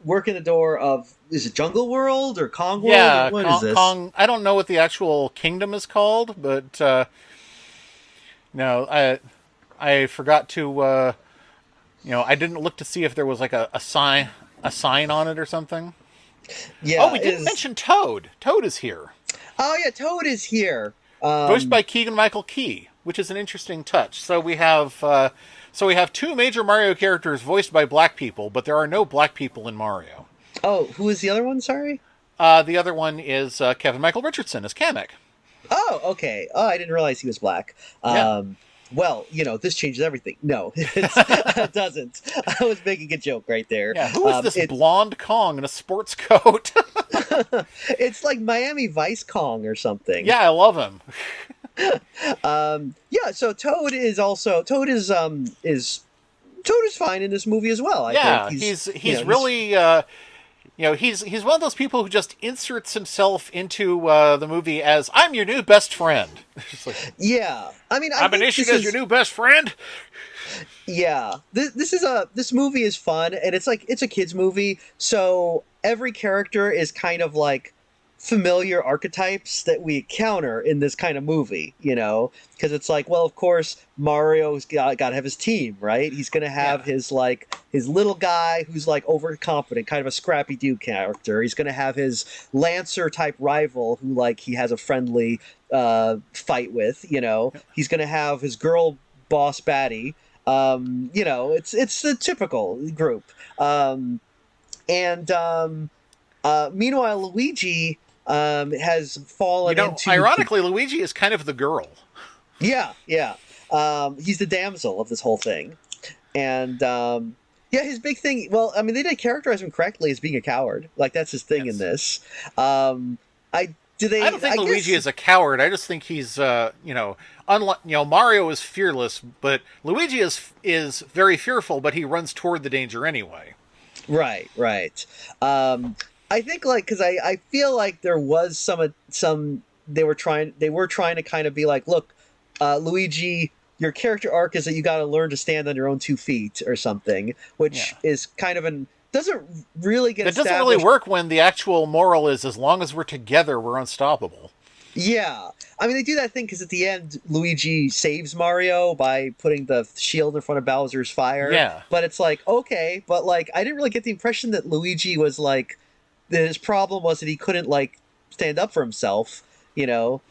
working the door of, is it Jungle World or Kong World? Yeah, Or what is this? Kong. I don't know what the actual kingdom is called, but no, I forgot to. I didn't look to see if there was like a sign on it or something. Yeah. Oh, we didn't mention Toad. Toad is here, Oh yeah, Toad is here. voiced by Keegan Michael Key, which is an interesting touch. So we have two major Mario characters voiced by black people, but there are no black people in Mario. Oh, who is the other one? Sorry. The other one is Kevin Michael Richardson as Kamek. Oh, okay. Oh, I didn't realize he was black. Yeah. Well, this changes everything. No, it doesn't. I was making a joke right there. Yeah, who is this blonde Kong in a sports coat? It's like Miami Vice Kong or something. Yeah, I love him. Yeah. So Toad is fine in this movie as well. I think he's really he's one of those people who just inserts himself into the movie as I'm your new best friend. Like, yeah. I mean, I'm an issue as your new best friend. Yeah, this movie is fun, and it's a kids movie, so every character is kind of like familiar archetypes that we encounter in this kind of movie, because it's like, well, of course Mario's got to have his team, right? He's gonna have his little guy who's like overconfident, kind of a Scrappy Doo character. He's gonna have his Lancer type rival who like he has a friendly fight with. He's gonna have his girl boss baddie. It's the typical group. Meanwhile, Luigi has fallen into. Ironically, Luigi is kind of the girl. Yeah. He's the damsel of this whole thing, and his big thing. Well, I mean, they didn't characterize him correctly as being a coward. Like that's his thing in this. I don't think Luigi is a coward. I just think he's, unlike Mario is fearless, but Luigi is very fearful, but he runs toward the danger anyway. Right. I think because I feel like there was some they were trying to kind of be like, look, Luigi, your character arc is that you got to learn to stand on your own 2 feet or something, which is kind of doesn't really get That doesn't established. really work when the actual moral is as long as we're together, we're unstoppable. Yeah. I mean, they do that thing because at the end, Luigi saves Mario by putting the shield in front of Bowser's fire. Yeah. But it's like, okay, but like, I didn't really get the impression that Luigi was like, that his problem was that he couldn't like stand up for himself, you know,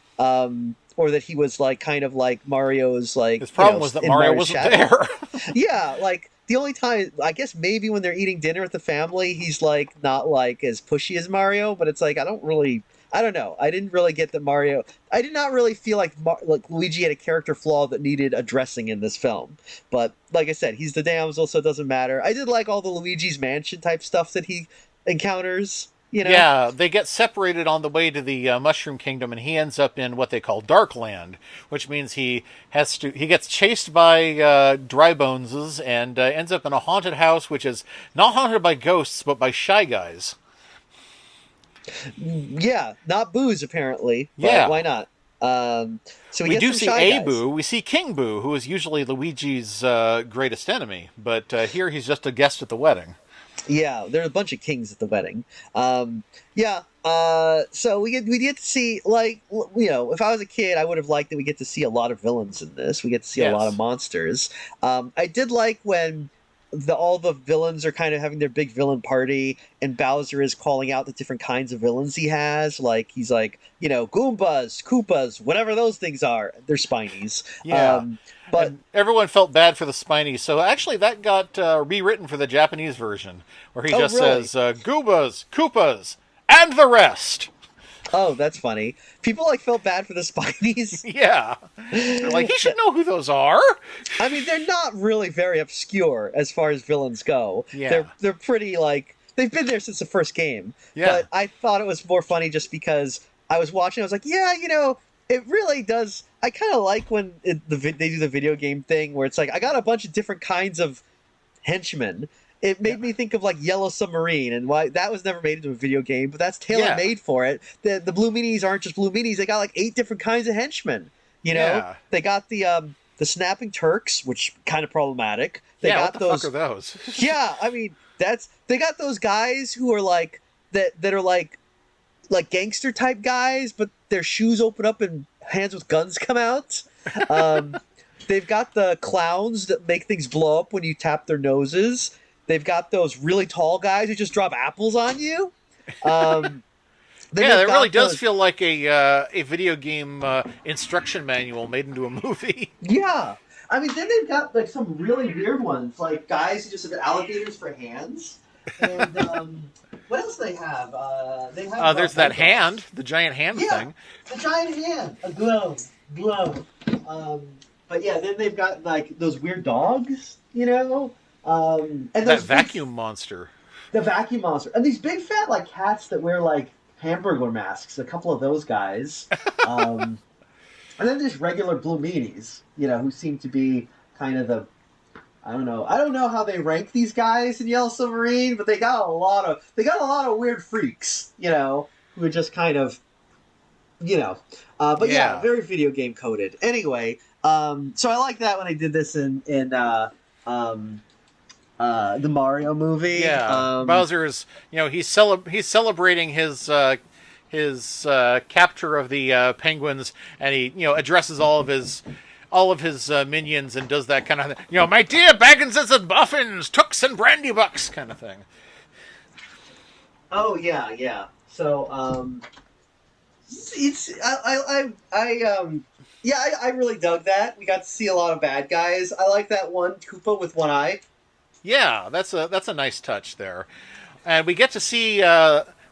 or that he was like kind of like Mario's like. His problem was that Mario wasn't there. Yeah, like the only time, I guess maybe when they're eating dinner with the family, he's like not like as pushy as Mario, but it's like I don't know. I didn't really get that Mario. I did not really feel like Luigi had a character flaw that needed addressing in this film. But like I said, he's the damsel, so it doesn't matter. I did like all the Luigi's Mansion type stuff that he encounters. You know? Yeah, they get separated on the way to the Mushroom Kingdom, and he ends up in what they call Darkland, which means he gets chased by Dry Boneses and ends up in a haunted house, which is not haunted by ghosts but by Shy Guys. Yeah, not Boo's apparently. But yeah, why not? So we do see Boo. We see King Boo, who is usually Luigi's greatest enemy, but here he's just a guest at the wedding. Yeah, there are a bunch of kings at the wedding. So we get to see, like, you know, if I was a kid, I would have liked that we get to see a lot of villains in this. We get to see a lot of monsters. I did like when all the villains are kind of having their big villain party, and Bowser is calling out the different kinds of villains he has. Like, he's like, you know, Goombas, Koopas, whatever those things are. They're Spinies. Yeah. But and everyone felt bad for the Spinies, so actually that got rewritten for the Japanese version, where he just says, Goobas, Koopas, and the rest. Oh, that's funny. People like felt bad for the Spinies. Yeah. They're like, he should know who those are. I mean, they're not really very obscure as far as villains go. Yeah. They're pretty, like, they've been there since the first game. Yeah. But I thought it was more funny just because I was watching, I was like, yeah, you know, it really does. I kind of like when they do the video game thing where it's like, I got a bunch of different kinds of henchmen. It made me think of like Yellow Submarine, and why that was never made into a video game, but that's tailor made for it. The Blue Meanies aren't just Blue Meanies; they got like 8 different kinds of henchmen. You know, they got the Snapping Turks, which kind of problematic. They got what the fuck are those? Yeah, I mean they got those guys who are like that are like gangster type guys, but their shoes open up and hands with guns come out. They've got the clowns that make things blow up when you tap their noses. They've got those really tall guys who just drop apples on you. That really does feel like a video game instruction manual made into a movie. Yeah. I mean, then they've got like some really weird ones, like guys who just have alligators for hands. And what else do they have? They have there's that hand, the giant hand thing. The giant hand. A glove. But yeah, then they've got like those weird dogs, you know? And that vacuum monster. The vacuum monster. And these big fat like cats that wear like Hamburglar masks, a couple of those guys. And then there's regular Blue Meanies, you know, who seem to be kind of the I don't know how they rank these guys in Yellow Submarine, but they got a lot of weird freaks, you know, who are just kind of you know. But yeah, very video game coded. Anyway, so I like that when I did this in the Mario movie. Yeah, Bowser is, you know, he's celebrating his capture of the penguins, and he, you know, addresses all of his minions and does that kind of thing. You know, my dear Bagginses and Buffins, Tooks and Brandybucks kind of thing. Oh yeah. So I really dug that. We got to see a lot of bad guys. I like that one Koopa with one eye. Yeah, that's a nice touch there, and we get to see.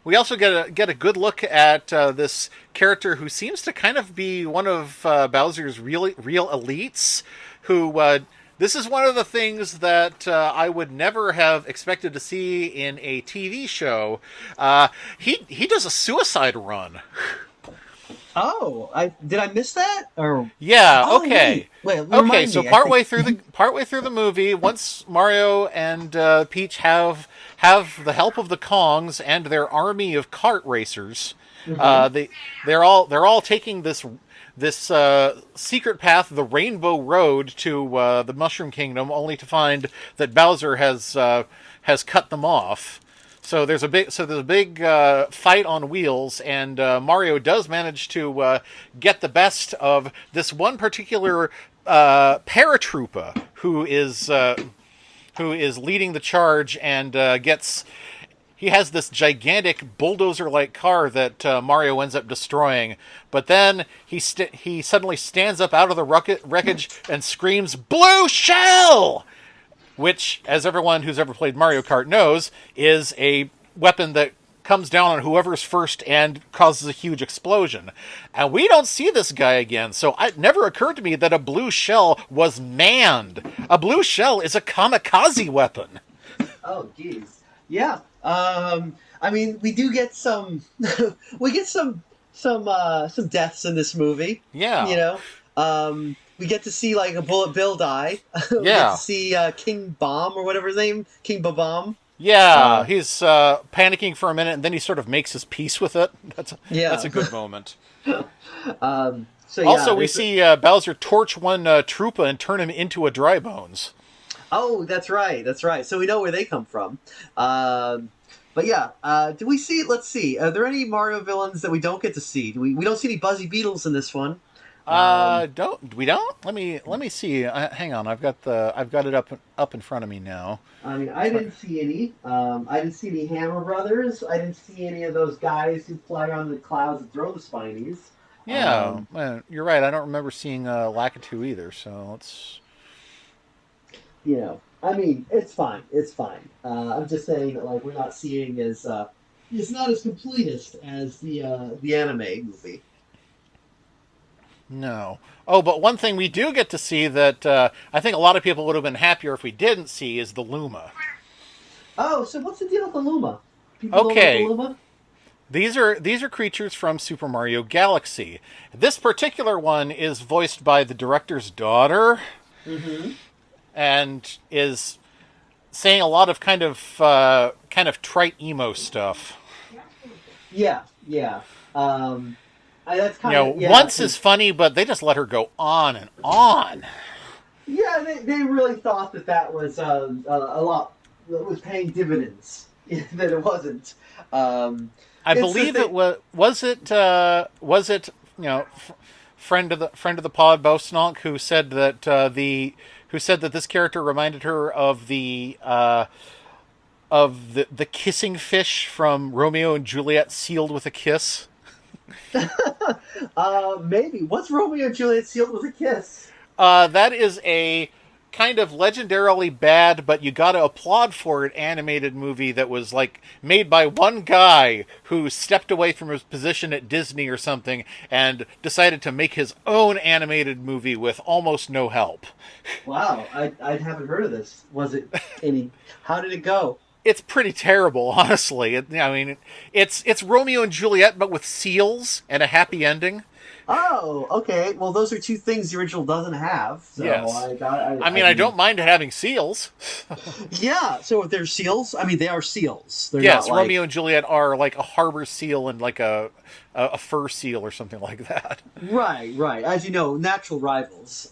We also get a good look at this character who seems to kind of be one of Bowser's real elites. Who this is one of the things that I would never have expected to see in a TV show. He does a suicide run. Oh, did I miss that? Or okay. Wait, so partway through the movie, once Mario and Peach have the help of the Kongs and their army of kart racers, they're all taking this this secret path, the Rainbow Road to the Mushroom Kingdom, only to find that Bowser has cut them off. So there's a big fight on wheels, and Mario does manage to get the best of this one particular paratrooper who is leading the charge and gets. He has this gigantic bulldozer-like car that Mario ends up destroying, but then he suddenly stands up out of the wreckage and screams, "Blue Shell!" Which, as everyone who's ever played Mario Kart knows, is a weapon that comes down on whoever's first and causes a huge explosion. And we don't see this guy again, so it never occurred to me that a blue shell was manned. A blue shell is a kamikaze weapon. Oh, geez. Yeah. I mean, we do get some, we get some deaths in this movie. Yeah. You know, we get to see like a Bullet Bill die. We get to see King Bomb or whatever his name, King Babam. Yeah, he's panicking for a minute, and then he sort of makes his peace with it. That's a good moment. Also, we see Bowser torch one Troopa and turn him into a Dry Bones. Oh, that's right. So we know where they come from. But yeah, do we see? Let's see. Are there any Mario villains that we don't get to see? We don't see any Buzzy Beetles in this one. Don't we? Let me see. Hang on, I've got it up in front of me now. I mean, I didn't see any. I didn't see any Hammer Brothers. I didn't see any of those guys who fly around the clouds and throw the Spinies. Yeah, you're right. I don't remember seeing Lakitu either. So let's. You know, I mean, it's fine. I'm just saying that like we're not seeing as it's not as completist as the anime movie. No. Oh, but one thing we do get to see that I think a lot of people would have been happier if we didn't see is the Luma. Oh, so what's the deal with the Luma? People Okay. Don't like the Luma? These are creatures from Super Mario Galaxy. This particular one is voiced by the director's daughter, and is saying a lot of kind of trite emo stuff. Yeah. That's kind of once is funny, but they just let her go on and on. Yeah, they really thought that was a lot that was paying dividends. That it wasn't. I believe it was it friend of the pod Bosnonk who said that this character reminded her of the kissing fish from Romeo and Juliet, Sealed with a Kiss. Maybe. What's Romeo and Juliet Sealed with a Kiss? That is a kind of legendarily bad, but you gotta applaud for it, animated movie that was like made by one guy who stepped away from his position at Disney or something and decided to make his own animated movie with almost no help. Wow, I haven't heard of this. Was it any? How did it go? It's pretty terrible, honestly. It's Romeo and Juliet, but with seals and a happy ending. Oh, okay. Well, those are two things the original doesn't have. So yes. I don't mind having seals. Yeah. So if they're seals, I mean, they are seals. They're yes, not like... Romeo and Juliet are like a harbor seal and like a fur seal or something like that. Right. As you know, natural rivals.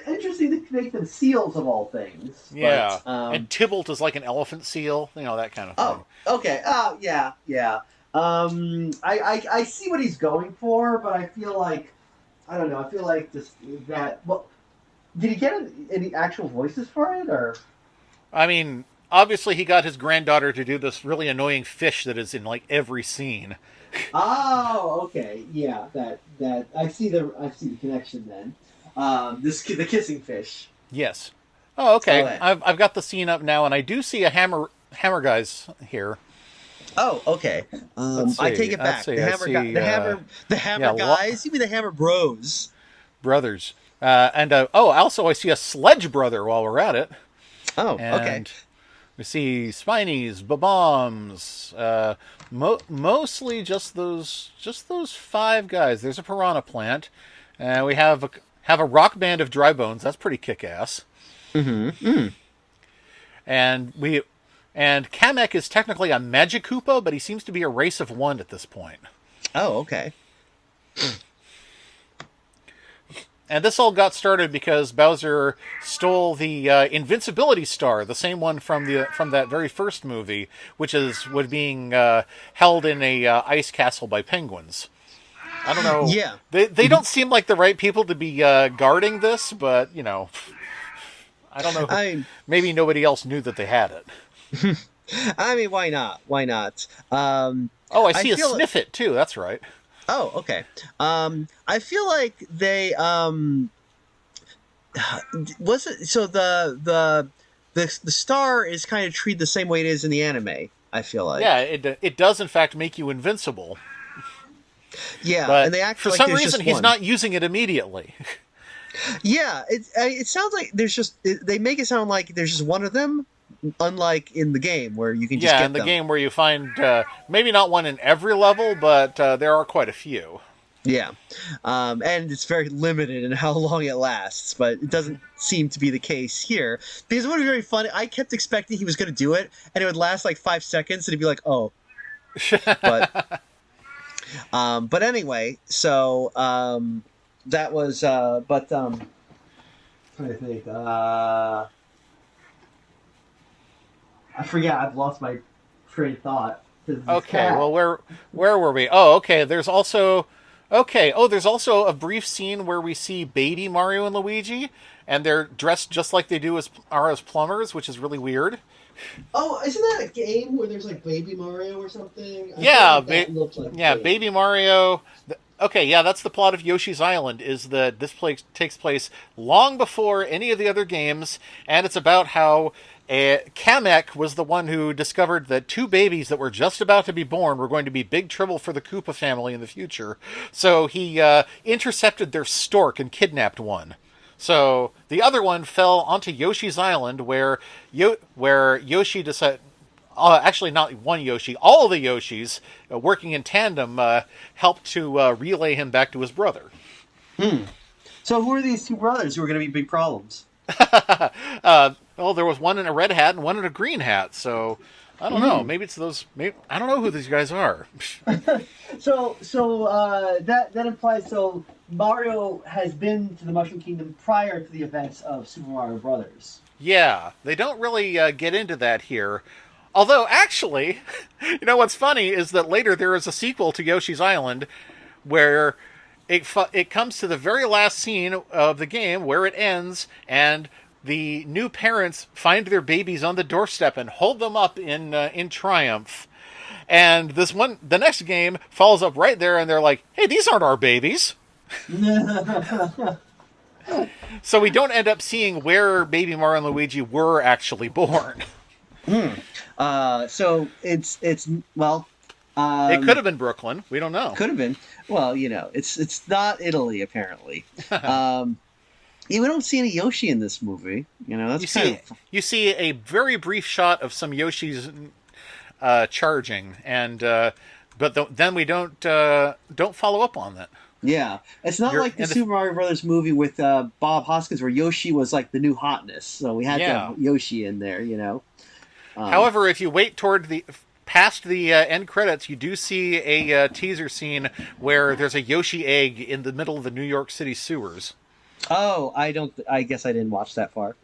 Interesting to make them seals of all things. Yeah. But, and Tybalt is like an elephant seal, that kind of thing. Oh, okay. Oh, yeah. I see what he's going for, but I feel like, I don't know, I feel like just that, well, did he get any actual voices for it, or? I mean, obviously he got his granddaughter to do this really annoying fish that is in, like, every scene. Oh, okay, yeah, that, I see the connection then. The kissing fish. Yes. Oh, okay. Okay. I've got the scene up now, and I do see a hammer guys here. Oh, okay. I take it back. The hammer guys. You mean the hammer bros? Brothers. Also I see a sledge brother while we're at it. Oh, and okay. We see Spinies, Bob-ombs, mostly just those five guys. There's a piranha plant. We have a rock band of Dry Bones. That's pretty kick-ass. Mm-hmm. And Kamek is technically a Magic Koopa, but he seems to be a race of one at this point. Oh, okay. And this all got started because Bowser stole the invincibility star, the same one from that very first movie, which was being held in a ice castle by penguins. I don't know. Yeah. They don't seem like the right people to be guarding this, but I don't know. I Maybe nobody else knew that they had it. I mean, why not? Why not? Oh, I see a feel sniff it too. That's right. Oh, okay. I feel like they was it so the star is kind of treated the same way it is in the anime. I feel like Yeah, it does in fact make you invincible. yeah, But and they act for like some there's reason just he's one. not using it immediately. Yeah, it sounds like they make it sound like there's just one of them, unlike in the game where you can just Yeah, get in the them. game where you find maybe not one in every level, but there are quite a few. Yeah, and it's very limited in how long it lasts, but it doesn't seem to be the case here because it would be very funny. I kept expecting he was going to do it, and it would last like 5 seconds, and he'd be like, "Oh," but anyway, so that was trying to think. I forget. I've lost my train of thought. Okay, well where were we? Oh, okay. There's also a brief scene where we see baby Mario and Luigi, and they're dressed just like they are as plumbers, which is really weird. Oh, isn't that a game where there's like Baby Mario or something? I Yeah, felt like that looked like a game. baby Mario. Okay, yeah, that's the plot of Yoshi's Island. Is that this place takes place long before any of the other games, and it's about how Kamek was the one who discovered that two babies that were just about to be born were going to be big trouble for the Koopa family in the future. So he intercepted their stork and kidnapped one. So the other one fell onto Yoshi's Island, where Yoshi decided. Actually, not one Yoshi. All of the Yoshis, working in tandem, helped to relay him back to his brother. So who are these two brothers who are going to be big problems? Well, there was one in a red hat and one in a green hat. So I don't know. Maybe it's those. Maybe I don't know who these guys are. So that implies Mario has been to the Mushroom Kingdom prior to the events of Super Mario Brothers. Yeah, they don't really get into that here. Although, actually, what's funny is that later there is a sequel to Yoshi's Island where it comes to the very last scene of the game where it ends, and the new parents find their babies on the doorstep and hold them up in triumph. And the next game follows up right there, and they're like, "Hey, these aren't our babies." So we don't end up seeing where baby Mario and Luigi were actually born. So it's well, it could have been Brooklyn. We don't know. could have been. Well, it's not Italy apparently. Yeah, we don't see any Yoshi in this movie. That's You see a very brief shot of some Yoshis charging, and then we don't follow up on that. Yeah, it's not like the Super Mario Brothers movie with Bob Hoskins where Yoshi was like the new hotness. So we had to have Yoshi in there. However, if you wait past the end credits, you do see a teaser scene where there's a Yoshi egg in the middle of the New York City sewers. Oh, I guess I didn't watch that far.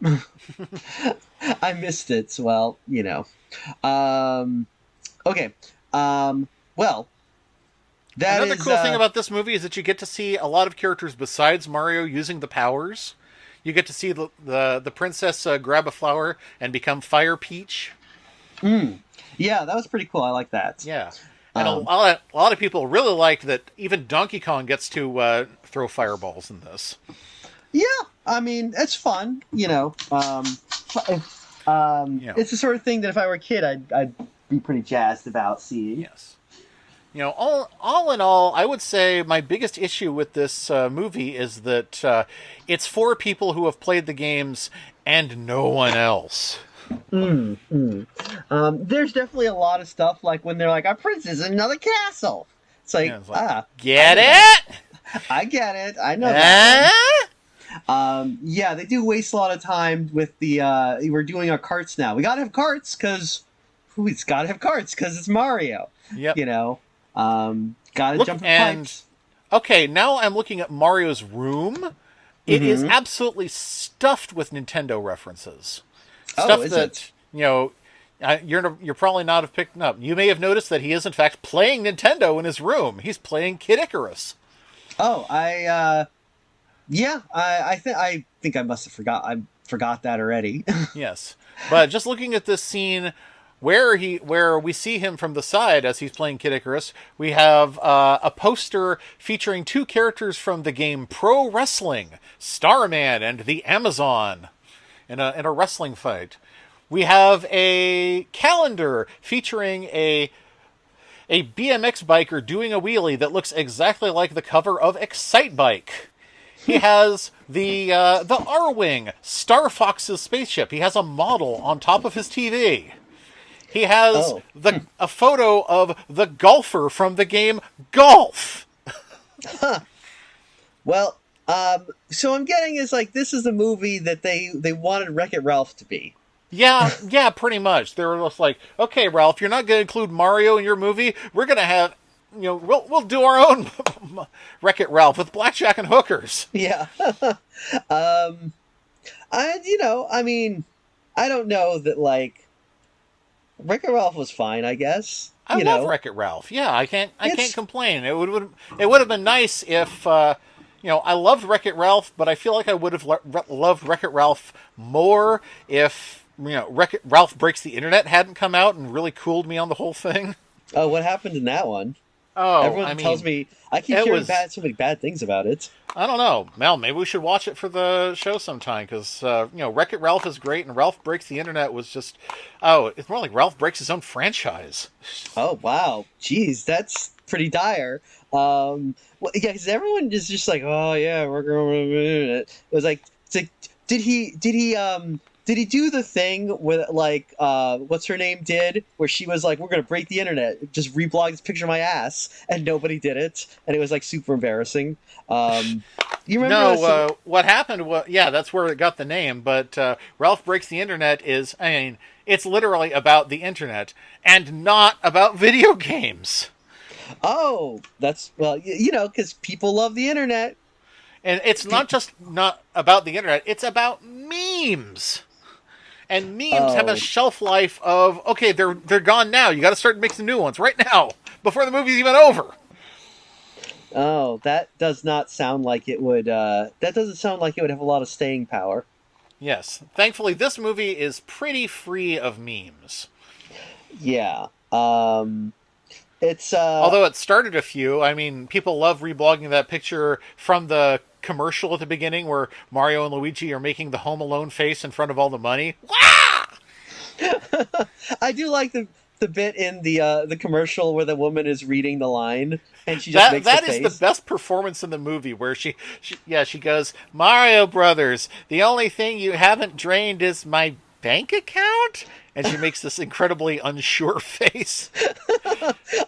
I missed it. So, well, Okay. Well, another cool thing about this movie is that you get to see a lot of characters besides Mario using the powers. You get to see the princess grab a flower and become Fire Peach. Yeah, that was pretty cool. I like that. Yeah. And a lot of people really liked that even Donkey Kong gets to throw fireballs in this. Yeah, I mean, it's fun, It's the sort of thing that if I were a kid, I'd be pretty jazzed about seeing. Yes. All in all, I would say my biggest issue with this movie is that it's for people who have played the games and no one else. There's definitely a lot of stuff like when they're like, "Our prince is in another castle." It's like, get it? I get it. I know that. Yeah, they do waste a lot of time with the. We're doing our carts now. We gotta have carts because it's gotta have carts because it's Mario. Yep. Gotta Look, jump in and pipes. okay, now I'm looking at Mario's room. It is Mm-hmm. absolutely stuffed with Nintendo references. Oh, Stuff is it? that, you're probably not have picked up. You may have noticed that he is in fact playing Nintendo in his room. He's playing Kid Icarus. Oh, yeah, I think I must have forgot that already. Yes, but just looking at this scene where we see him from the side as he's playing Kid Icarus, we have a poster featuring two characters from the game Pro Wrestling, Starman and the Amazon, in a wrestling fight. We have a calendar featuring a BMX biker doing a wheelie that looks exactly like the cover of Excite Bike. He has the R-Wing, Star Fox's spaceship. He has a model on top of his TV. He has Oh, a photo of the golfer from the game Golf. well, so I'm getting is like this is the movie that they wanted Wreck-It Ralph to be. Yeah, pretty much. They were just like, okay, Ralph, you're not going to include Mario in your movie. We're going to have, we'll do our own Wreck-It Ralph with blackjack and hookers. Yeah. I mean, I don't know that like Wreck-It Ralph was fine. I guess I love Wreck-It Ralph. Yeah, I can't complain. It would have been nice if I loved Wreck-It Ralph, but I feel like I would have loved Wreck-It Ralph more if Wreck-It Ralph Breaks the Internet hadn't come out and really cooled me on the whole thing. Oh, what happened in that one? Oh, Everyone tells me I keep hearing so many bad things about it. I don't know, Mel. Maybe we should watch it for the show sometime because Wreck-It Ralph is great, and Ralph Breaks the Internet was just it's more like Ralph breaks his own franchise. Oh wow, jeez, that's pretty dire. Well, yeah, because everyone is just like, oh yeah, we're going to it. It was like, did he do the thing with like what's her name did where she was like, we're gonna break the internet, just reblog this picture of my ass, and nobody did it, and it was like super embarrassing. You remember? No, what happened was, yeah, that's where it got the name. But Ralph Breaks the Internet is, it's literally about the internet and not about video games. Oh, that's well, because people love the internet. And it's not about the internet; it's about memes. And memes have a shelf life of they're gone now. You got to start mixing new ones right now before the movie's even over. Oh, that does not sound like it would. That doesn't sound like it would have a lot of staying power. Yes, thankfully this movie is pretty free of memes. Yeah. It's although it started a few. People love reblogging that picture from the commercial at the beginning where Mario and Luigi are making the Home Alone face in front of all the money. Wah! I do like the bit in the commercial where the woman is reading the line and she just makes the face. That is the best performance in the movie where she goes, Mario Brothers, the only thing you haven't drained is my bank account? And she makes this incredibly unsure face.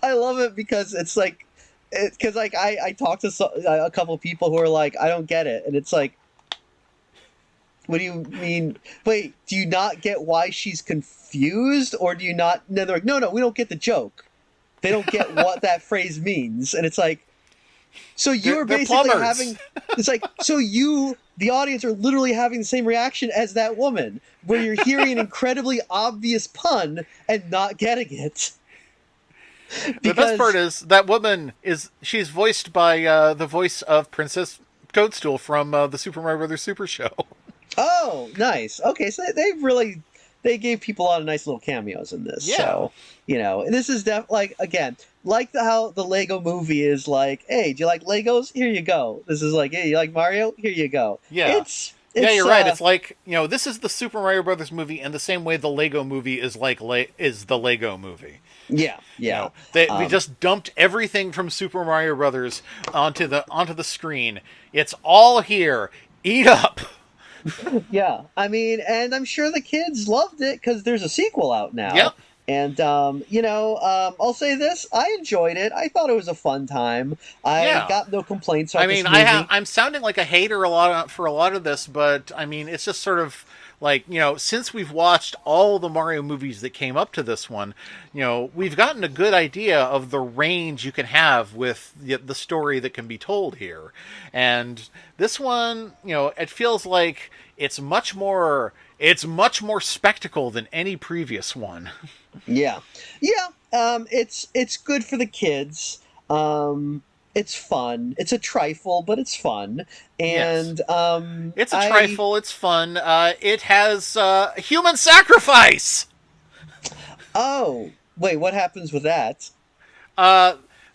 I love it because it's like, I talked to a couple of people who are like, I don't get it. And it's like, what do you mean? Wait, do you not get why she's confused? Or do you not? No, they're like, no, we don't get the joke. They don't get what that phrase means. And it's like, so you're basically having, it's like, so you, the audience, are literally having the same reaction as that woman, where you're hearing an incredibly obvious pun and not getting it. The best part is that woman she's voiced by the voice of Princess Toadstool from the Super Mario Brothers Super Show. Oh, nice. Okay, so they gave people a lot of nice little cameos in this. Yeah. So, and this is like, again, like how the Lego movie is like, hey, do you like Legos? Here you go. This is like, hey, you like Mario? Here you go. Yeah. Yeah, you're right. It's like, this is the Super Mario Brothers movie in the same way the Lego movie is is the Lego movie. Yeah. We just dumped everything from Super Mario Brothers onto the screen. It's all here. Eat up. Yeah, and I'm sure the kids loved it because there's a sequel out now. Yep. And I'll say this: I enjoyed it. I thought it was a fun time. I got no complaints. This movie. I'm sounding like a hater for a lot of this, but it's just sort of like, since we've watched all the Mario movies that came up to this one, we've gotten a good idea of the range you can have with the story that can be told here. And this one, it feels like it's much more spectacle than any previous one. Yeah. Yeah. It's good for the kids. It's fun. It's a trifle, but it's fun. And yes. It's a trifle. It's fun. It has human sacrifice. Oh, wait, what happens with that?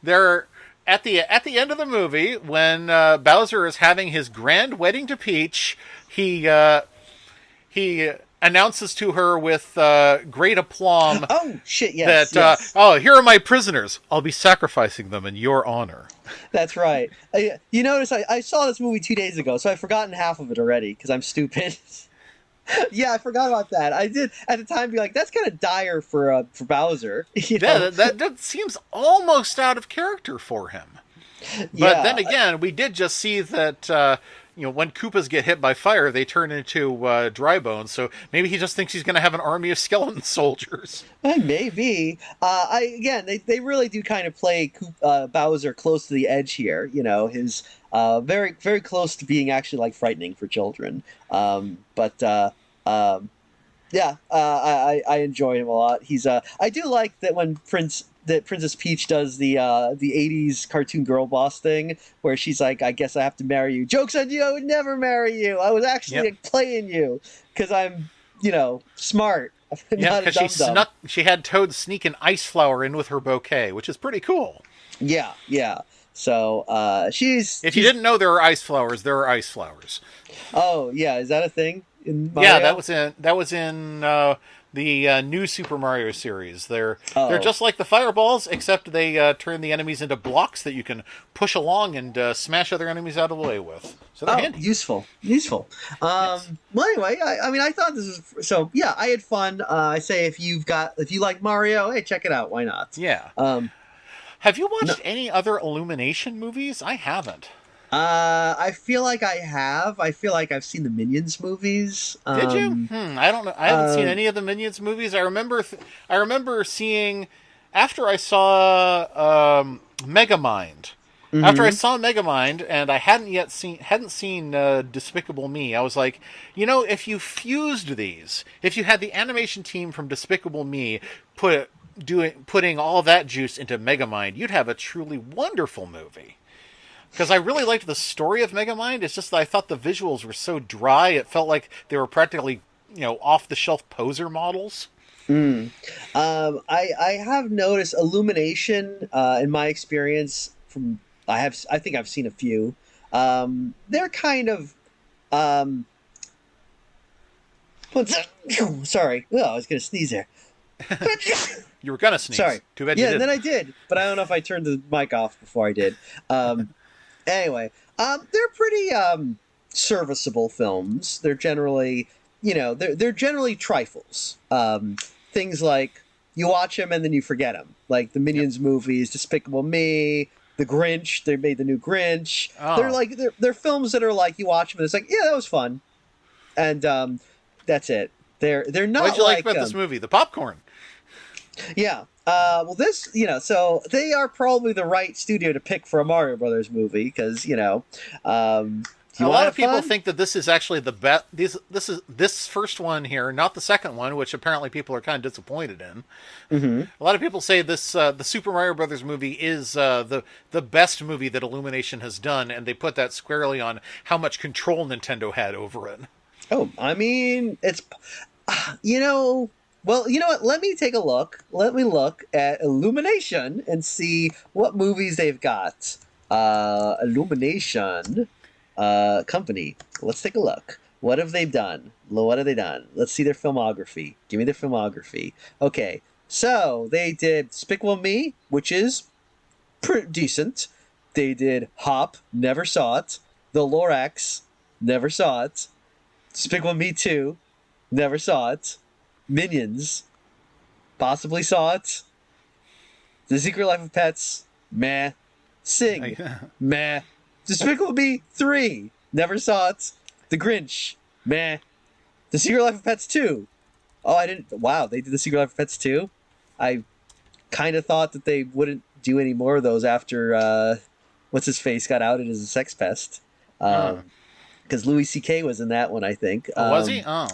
They're at the end of the movie when Bowser is having his grand wedding to Peach. He announces to her with great aplomb. Oh shit! Yes. That yes. Here are my prisoners. I'll be sacrificing them in your honor. That's right. You notice I saw this movie 2 days ago, so I've forgotten half of it already because I'm stupid. Yeah, I forgot about that. I did at the time be like, that's kind of dire for Bowser. Yeah, that seems almost out of character for him. But then again, we did just see that. When Koopas get hit by fire, they turn into dry bones. So maybe he just thinks he's going to have an army of skeleton soldiers. Maybe. They really do kind of play Bowser close to the edge here. His very, very close to being actually like frightening for children. I enjoy him a lot. I do like that when Princess Peach does the 80s cartoon girl boss thing where she's like, I guess I have to marry you. Joke's on you, I would never marry you. I was actually playing you because I'm, smart. Yeah, because she had Toad sneak an ice flower in with her bouquet, which is pretty cool. Yeah. So If you didn't know there are ice flowers, there are ice flowers. Oh, yeah. Is that a thing in Mario? Yeah, that was in the new Super Mario series. They're just like the fireballs, except they turn the enemies into blocks that you can push along and smash other enemies out of the way with. So they're handy. Useful. Yes. Well, anyway, I thought this was so. Yeah, I had fun. I say if you like Mario, hey, check it out. Why not? Yeah. Have you watched any other Illumination movies? I haven't. I feel like I have. I feel like I've seen the Minions movies. Did you? I don't know. I haven't seen any of the Minions movies. I remember seeing after I saw Megamind. Mm-hmm. After I saw Megamind, and I hadn't seen Despicable Me, I was like, if you fused these, if you had the animation team from Despicable Me putting all that juice into Megamind, you'd have a truly wonderful movie. Because I really liked the story of Megamind. It's just that I thought the visuals were so dry. It felt like they were practically, off-the-shelf poser models. I have noticed Illumination, in my experience, I think I've seen a few. They're kind of, sorry. Oh, I was going to sneeze there. You were going to sneeze. Sorry. Too bad you didn't. Yeah, then I did. But I don't know if I turned the mic off before I did. Anyway, they're pretty serviceable films. They're generally, they're generally trifles. Things like you watch them and then you forget them, like the Minions movies, Despicable Me, The Grinch. They made the new Grinch. Oh. They're films that are like you watch them and it's like, yeah, that was fun, and that's it. They're not. What'd you like about this movie? The popcorn. Yeah. Well, this, so they are probably the right studio to pick for a Mario Brothers movie because, a lot of people think that this is actually the best. This first one here, not the second one, which apparently people are kind of disappointed in. Mm-hmm. A lot of people say this the Super Mario Brothers movie is the best movie that Illumination has done, and they put that squarely on how much control Nintendo had over it. Oh, I mean, it's, Well, you know what? Let me take a look. Let me look at Illumination and see what movies they've got. Illumination company. Let's take a look. What have they done? Let's see their filmography. Give me their filmography. Okay, so they did Despicable Me, which is pretty decent. They did Hop, never saw it. The Lorax, never saw it. Despicable Me 2, never saw it. Minions, possibly saw it. The Secret Life of Pets, meh. Sing, meh. Despicable Me 3, never saw it. The Grinch, meh. The Secret Life of Pets 2. Oh, I didn't. Wow, they did The Secret Life of Pets 2? I kind of thought that they wouldn't do any more of those after what's his face got outed as a sex pest. Because Louis C.K. was in that one, I think. Oh, was he? Oh.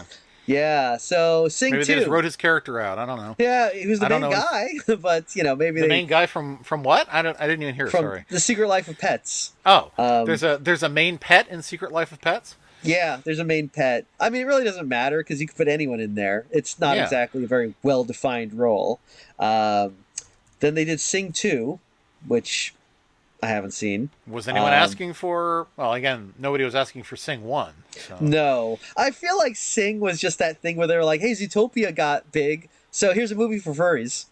Yeah, so Sing Maybe 2. they just wrote his character out. I don't know. Yeah, he was the main guy, but maybe the main guy from what? I didn't even hear. From Sorry. The Secret Life of Pets. Oh, there's a main pet in Secret Life of Pets. Yeah, there's a main pet. I mean, it really doesn't matter because you can put anyone in there. It's not exactly a very well-defined role. Then they did Sing 2, which I haven't seen. Was anyone asking for... Well, again, nobody was asking for Sing 1. So. No. I feel like Sing was just that thing where they were like, hey, Zootopia got big, so here's a movie for furries.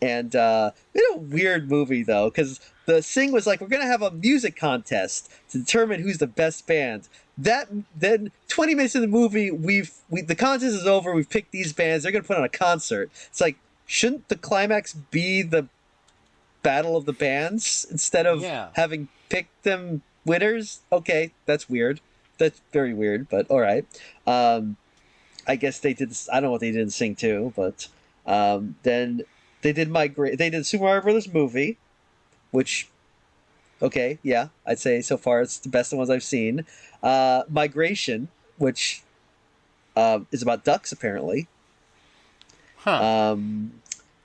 In a weird movie, though, because the Sing was like, we're going to have a music contest to determine who's the best band. Then 20 minutes in the movie, the contest is over, we've picked these bands, they're going to put on a concert. It's like, shouldn't the climax be the battle of the bands instead of having picked them winners? Okay, that's weird. That's very weird, but all right. I guess they did. I don't know what they did in Sing 2, but then they did They did Super Mario Brothers movie, which, okay, yeah, I'd say so far it's the best of the ones I've seen. Migration, which is about ducks apparently. Huh.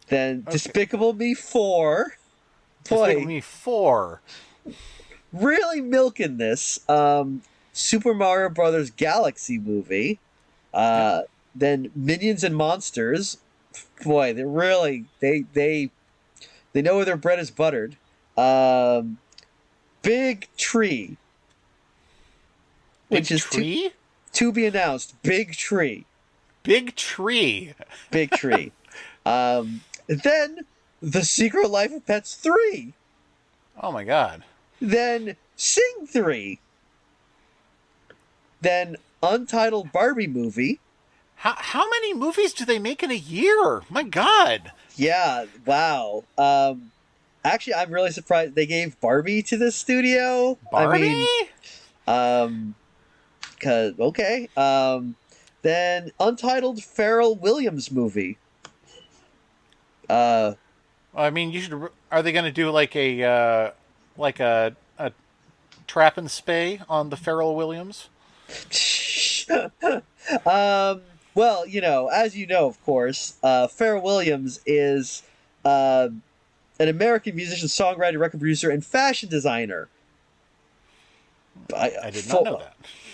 Then Despicable Me 4. Boy, Despicable Me 4. Really milking this. Super Mario Brothers Galaxy movie. Then Minions and Monsters. Boy, they really they know where their bread is buttered. Big Tree. Big Tree? To be announced. Big Tree. Big Tree. Big Tree. Then The Secret Life of Pets 3. Oh my god. Then Sing 3. Then Untitled Barbie movie. How many movies do they make in a year? My god. Yeah, wow. Actually, I'm really surprised they gave Barbie to this studio. Barbie? Okay. Then Untitled Pharrell Williams movie. I mean, you should. Are they going to do like a trap and spay on the Pharrell Williams? Well, as you know, of course, Pharrell Williams is an American musician, songwriter, record producer, and fashion designer. I did not know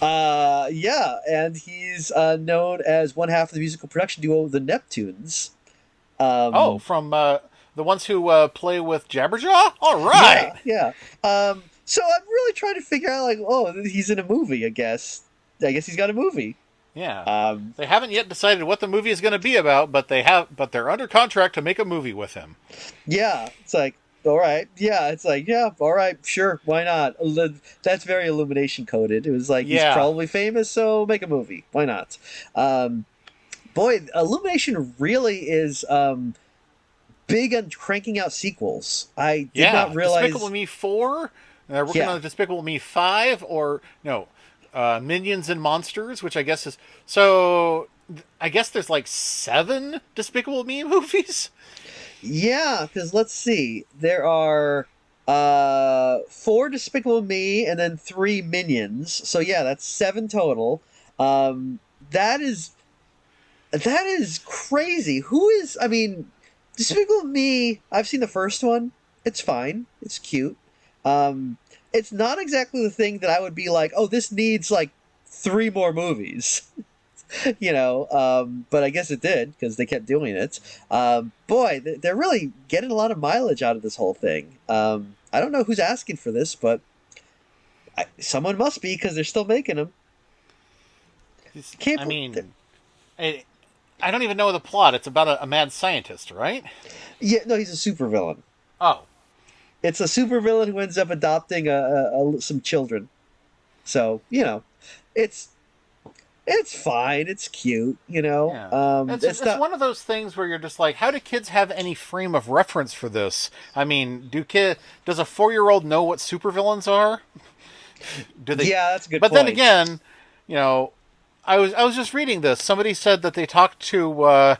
that. Yeah, and he's known as one half of the musical production duo The Neptunes. From the ones who play with Jabberjaw? All right. Yeah. So I'm really trying to figure out, he's in a movie, I guess. I guess he's got a movie. Yeah. They haven't yet decided what the movie is going to be about, but they're under contract to make a movie with him. Yeah. It's like, all right. Yeah. It's like, yeah, all right, sure, why not? That's very Illumination coded. It was like, he's probably famous, so make a movie. Why not? Boy, Illumination really is big on cranking out sequels. I did not realize. Despicable Me 4. They're working on Despicable Me 5, or no, Minions and Monsters, which I guess is so. I guess there's like 7 Despicable Me movies. Yeah, because let's see, there are 4 Despicable Me and then 3 Minions. So yeah, that's 7 total. That is crazy. I mean, Despicable Me, I've seen the first one. It's fine. It's cute. It's not exactly the thing that I would be like, oh, this needs like 3 more movies. But I guess it did because they kept doing it. Boy, they're really getting a lot of mileage out of this whole thing. I don't know who's asking for this, but someone must be because they're still making them. I don't even know the plot. It's about a mad scientist, right? Yeah, no, he's a supervillain. Oh. It's a supervillain who ends up adopting some children. So, it's fine. It's cute, Yeah. It's one of those things where you're just like, how do kids have any frame of reference for this? I mean, does a 4-year-old know what supervillains are? Do they? Yeah, that's a good point. But then again, you know, I was just reading this. Somebody said that they talked to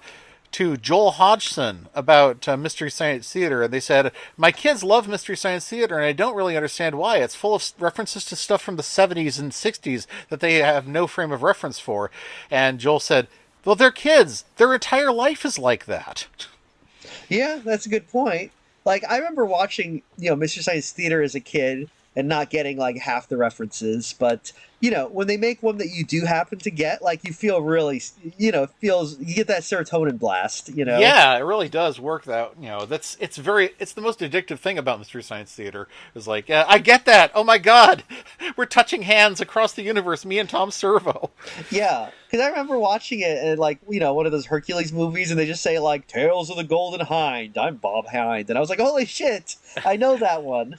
Joel Hodgson about Mystery Science Theater, and they said, "My kids love Mystery Science Theater, and I don't really understand why. It's full of references to stuff from the 70s and 60s that they have no frame of reference for." And Joel said, "Well, they're kids. Their entire life is like that." Yeah, that's a good point. Like I remember watching, Mystery Science Theater as a kid and not getting like half the references, but when they make one that you do happen to get, like you feel really, it feels you get that serotonin blast. Yeah, it really does work. That it's the most addictive thing about Mystery Science Theater. Is like, I get that. Oh my god, we're touching hands across the universe. Me and Tom Servo. Yeah, because I remember watching it and like one of those Hercules movies, and they just say like "Tales of the Golden Hind." I'm Bob Hind, and I was like, holy shit, I know that one.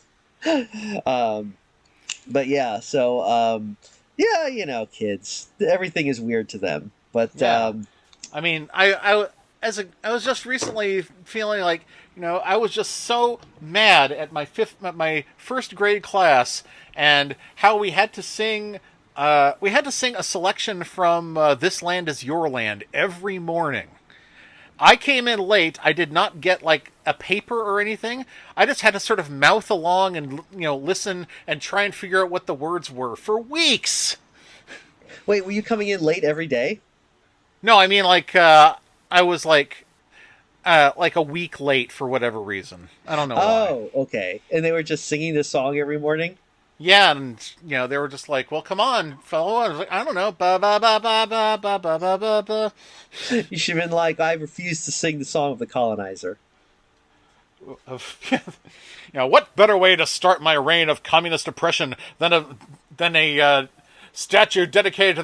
But yeah, so yeah, kids, everything is weird to them. But Yeah. I mean, I was just recently feeling like I was just so mad at my first grade class and how we had to sing a selection from "This Land Is Your Land" every morning. I came in late. I did not get like a paper or anything. I just had to sort of mouth along and listen and try and figure out what the words were for weeks. wait, were you coming in late every day? No, I mean like I was like a week late for whatever reason. I don't know why. Oh, okay. And they were just singing this song every morning? Yeah, and they were just like, "Well, come on, fellow." I was like, "I don't know." Ba ba ba ba ba ba ba ba ba ba. You should have been like, I refuse to sing the song of the colonizer. What better way to start my reign of communist oppression than a statue dedicated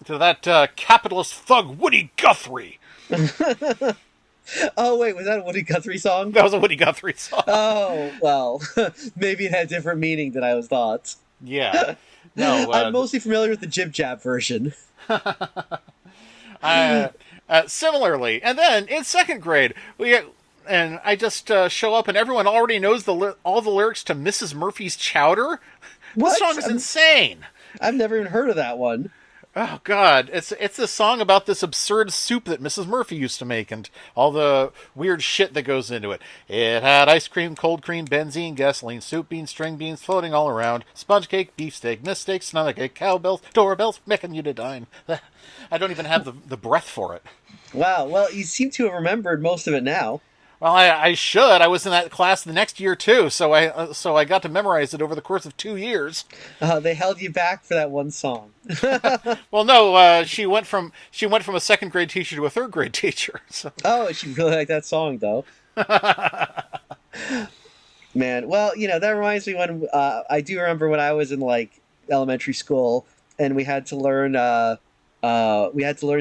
to that capitalist thug Woody Guthrie? Oh, wait, was that a Woody Guthrie song? That was a Woody Guthrie song. Oh, well, maybe it had different meaning than I was thought. Yeah. No, I'm mostly familiar with the Jib Jab version. Similarly, and then in second grade, I just show up and everyone already knows all the lyrics to Mrs. Murphy's Chowder. What? This song is insane. I've never even heard of that one. Oh God, it's a song about this absurd soup that Mrs. Murphy used to make and all the weird shit that goes into it. It had ice cream, cold cream, benzene, gasoline, soup beans, string beans floating all around, sponge cake, beefsteak, mistake, stomach ache, cowbells, doorbells, making you to dine. I don't even have the breath for it. Wow, well, you seem to have remembered most of it now. Well, I should. I was in that class the next year too, so I got to memorize it over the course of 2 years. They held you back for that one song. Well, no, she went from a second grade teacher to a third grade teacher. So. Oh, she really liked that song, though. Man, well, that reminds me when I do remember when I was in like elementary school and we had to learn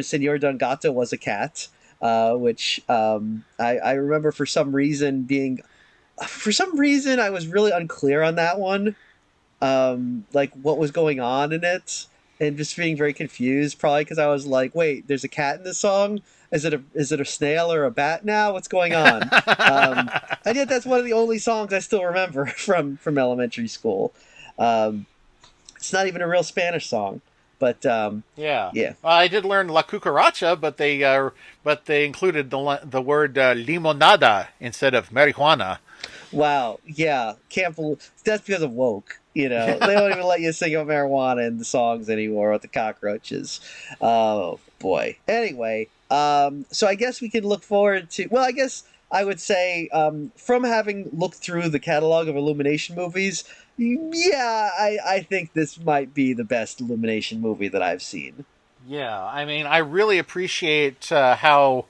Senor Don Gato was a cat. Which I remember for some reason I was really unclear on that one, like what was going on in it, and just being very confused. Probably because I was like, "Wait, there's a cat in this song. Is it a snail or a bat now? What's going on?" And yet that's one of the only songs I still remember from elementary school. It's not even a real Spanish song. But yeah. Well, I did learn La Cucaracha, but they included the word limonada instead of marijuana. Wow, yeah, can't believe that's because of woke. They don't even let you sing about marijuana in the songs anymore with the cockroaches. Oh boy. Anyway, so I guess we can look forward to. Well, I guess I would say from having looked through the catalog of Illumination movies. Yeah, I think this might be the best Illumination movie that I've seen. Yeah, I mean, I really appreciate how,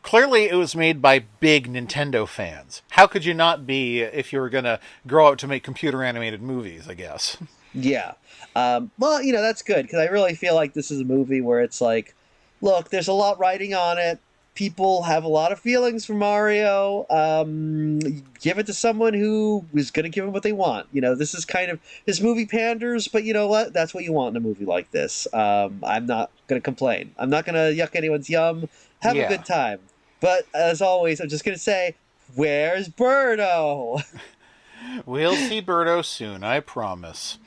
clearly it was made by big Nintendo fans. How could you not be if you were going to grow up to make computer animated movies, I guess? Yeah. Well, that's good, because I really feel like this is a movie where it's like, look, there's a lot riding on it. People have a lot of feelings for Mario. Give it to someone who is going to give them what they want. This movie panders, but you know what? That's what you want in a movie like this. I'm not going to complain. I'm not going to yuck anyone's yum. Have a good time. But as always, I'm just going to say, where's Birdo? We'll see Birdo soon, I promise.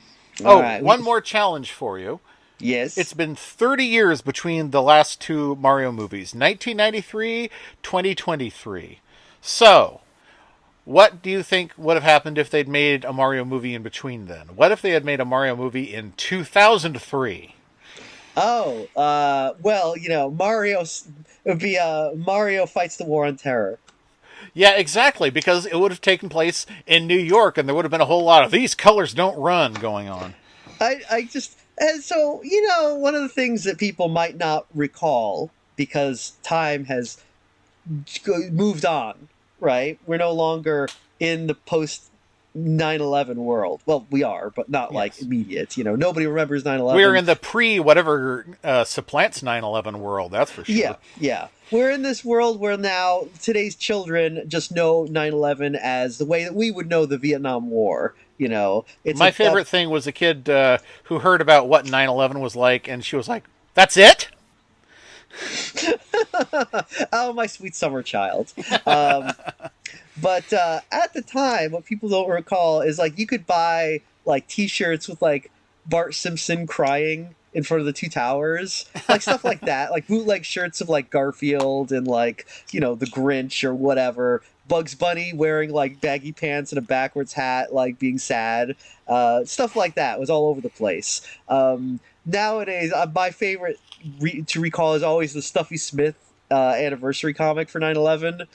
All right, one more challenge for you. Yes. It's been 30 years between the last two Mario movies, 1993, 2023. So, what do you think would have happened if they'd made a Mario movie in between then? What if they had made a Mario movie in 2003? Oh, well, it would be Mario Fights the War on Terror. Yeah, exactly, because it would have taken place in New York and there would have been a whole lot of these colors don't run going on. I just, and so, one of the things that people might not recall because time has moved on, right? We're no longer in the post 9/11 world. Well, we are, but not like Yes. immediate. Nobody remembers We're 9/11. in the pre-whatever supplants 9/11 world, that's for Yeah, sure. yeah. We're in this world where now today's children just know 9/11 as the way that we would know the Vietnam War. It's My favorite thing was a kid who heard about what 9/11 was like, and she was like, "That's it?" oh, my sweet summer child. Um, but at the time, what people don't recall is like you could buy like T-shirts with like Bart Simpson crying in front of the two towers, like stuff like that, like bootleg shirts of like Garfield and like the Grinch or whatever. Bugs Bunny wearing like baggy pants and a backwards hat, like being sad. Stuff like that was all over the place. Nowadays, my favorite to recall is always the Stuffy Smith anniversary comic for 9/11.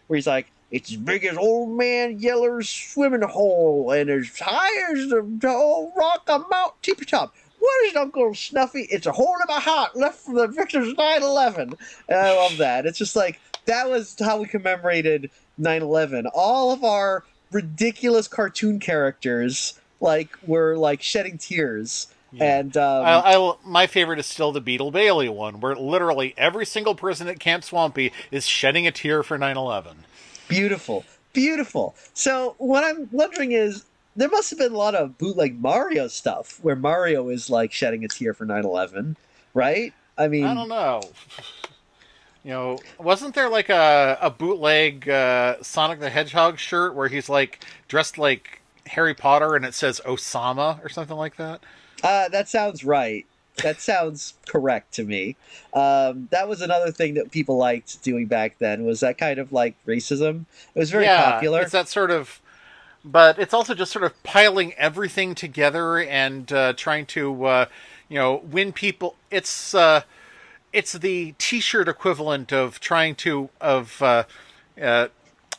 Where he's like, it's as big as old man Yeller's swimming hole and as high as the old rock on Mount Tippy Top. What is Uncle Snuffy? It's a hole in my heart left from the victors of 9/11. And I love that. It's just like, that was how we commemorated 9/11. All of our ridiculous cartoon characters were like shedding tears. Yeah. And My favorite is still the Beetle Bailey one, where literally every single person at Camp Swampy is shedding a tear for 9/11. beautiful, beautiful. So what I'm wondering is, there must have been a lot of bootleg Mario stuff where Mario is like shedding a tear for 9/11, right? I I mean, don't know. Wasn't there like a bootleg Sonic the Hedgehog shirt where he's like dressed like Harry Potter and it says Osama or something like that? that sounds right. That sounds correct to me. That was another thing that people liked doing back then, was that kind of like racism. It was very popular. It's that sort of, but it's also just sort of piling everything together and trying to, win people. It's the T-shirt equivalent of trying to uh,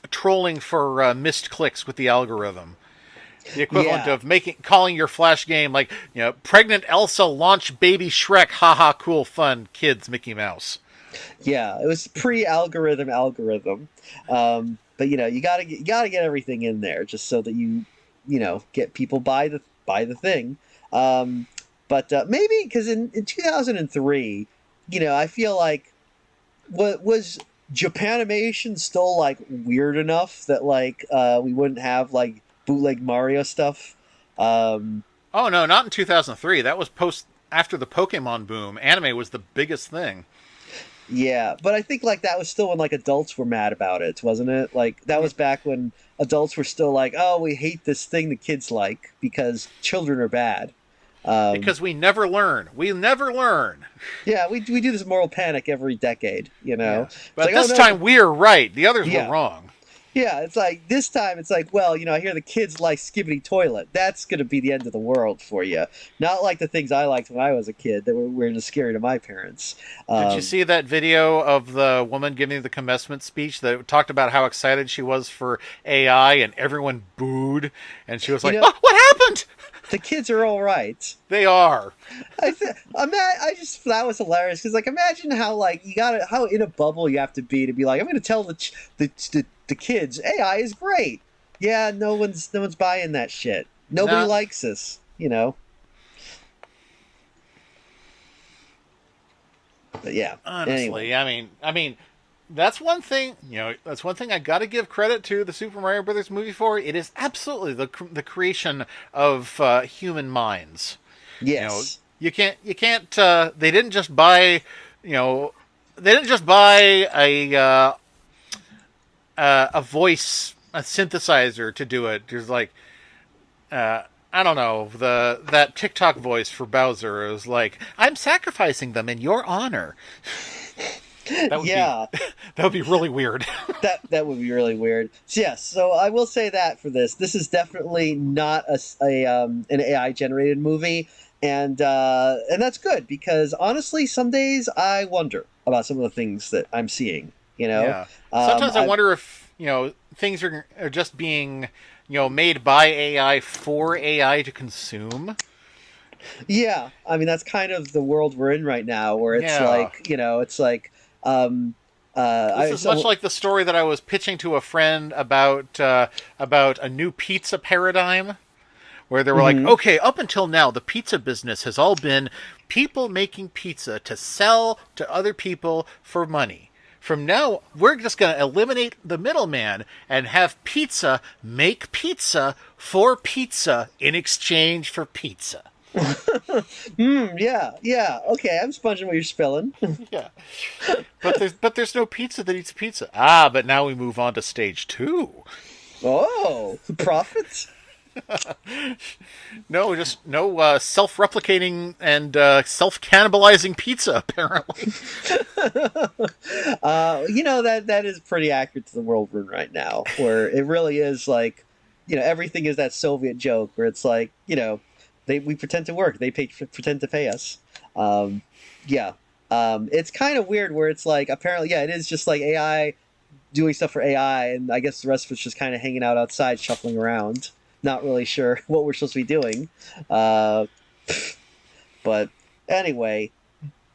trolling for missed clicks with the algorithm. The equivalent Yeah. of calling your flash game like pregnant Elsa launch baby Shrek, haha, cool fun kids Mickey Mouse. Yeah, it was pre-algorithm algorithm. But you gotta get everything in there just so that get people buy the thing. But maybe because in 2003, I feel like, what was Japanimation still like weird enough that like we wouldn't have like bootleg Mario stuff. Um, Oh no, not in 2003. That was post after the Pokemon boom. Anime was the biggest thing. Yeah, but I think like that was still when like adults were mad about it, wasn't it? Like that was back when adults were still like, "Oh, we hate this thing the kids like because children are bad." Because we never learn. We never learn. Yeah, we do this moral panic every decade, Yeah. It's But like, this oh, no. time we're right. The others Yeah. were wrong. Yeah, it's like this time it's like, well, I hear the kids like Skibbity Toilet. That's going to be the end of the world for you. Not like the things I liked when I was a kid that were just scary to my parents. Did you see that video of the woman giving the commencement speech that talked about how excited she was for AI and everyone booed? And she was like, "Oh, what happened?" The kids are all right. They are. I just that was hilarious because like imagine how like how in a bubble you have to be like, I'm going to tell the kids AI is great. Yeah, no one's buying that shit. Nobody likes us. But yeah, Honestly, anyway. I mean, that's one thing. That's one thing I got to give credit to the Super Mario Brothers movie for. It is absolutely the creation of human minds. Yes. You can't. They didn't just buy. They didn't just buy a voice, a synthesizer to do it. There's like I don't know, that TikTok voice for Bowser is like, I'm sacrificing them in your honor. That would Yeah, be that would be really weird. that would be really weird. So, yes, so I will say that for this. This is definitely not an AI generated movie, and that's good because honestly, some days I wonder about some of the things that I'm seeing. You know, Yeah. Sometimes I I wonder if, things are just being, made by AI for AI to consume. yeah, I mean that's kind of the world we're in right now, where it's Yeah. like it's like um, This I is much so like the story that I was pitching to a friend about a new pizza paradigm, where they were like, mhm. okay, up until now, the pizza business has all been people making pizza to sell to other people for money. From now, we're just going to eliminate the middleman and have pizza make pizza for pizza in exchange for pizza. Yeah, yeah. Okay, I'm sponging what you're spilling. Yeah. But there's no pizza that eats pizza. Ah, but now we move on to stage 2. Oh, profits. No, just no self-replicating and self-cannibalizing pizza. Apparently, That is pretty accurate to the world we're in right now, where it really is like, everything is that Soviet joke where it's like, we pretend to work, they pretend to pay us. Um, yeah, it's kind of weird where it's like apparently, yeah, it is just like AI doing stuff for AI, and I guess the rest of it's just kind of hanging out outside, shuffling around, not really sure what we're supposed to be doing. Uh, but anyway,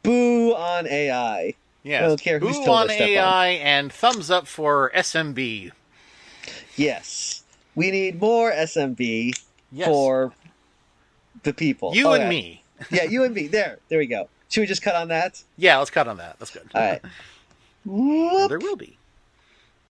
boo on AI. I yes. don't care whose Boo toes I on step on. AI and thumbs up for SMB. Yes, we need more SMB Yes, for the people. you All and right, me. yeah, you and me. There we go. Should we just cut on that? Yeah, let's cut on that. That's good. All right. And there Whoop. will be.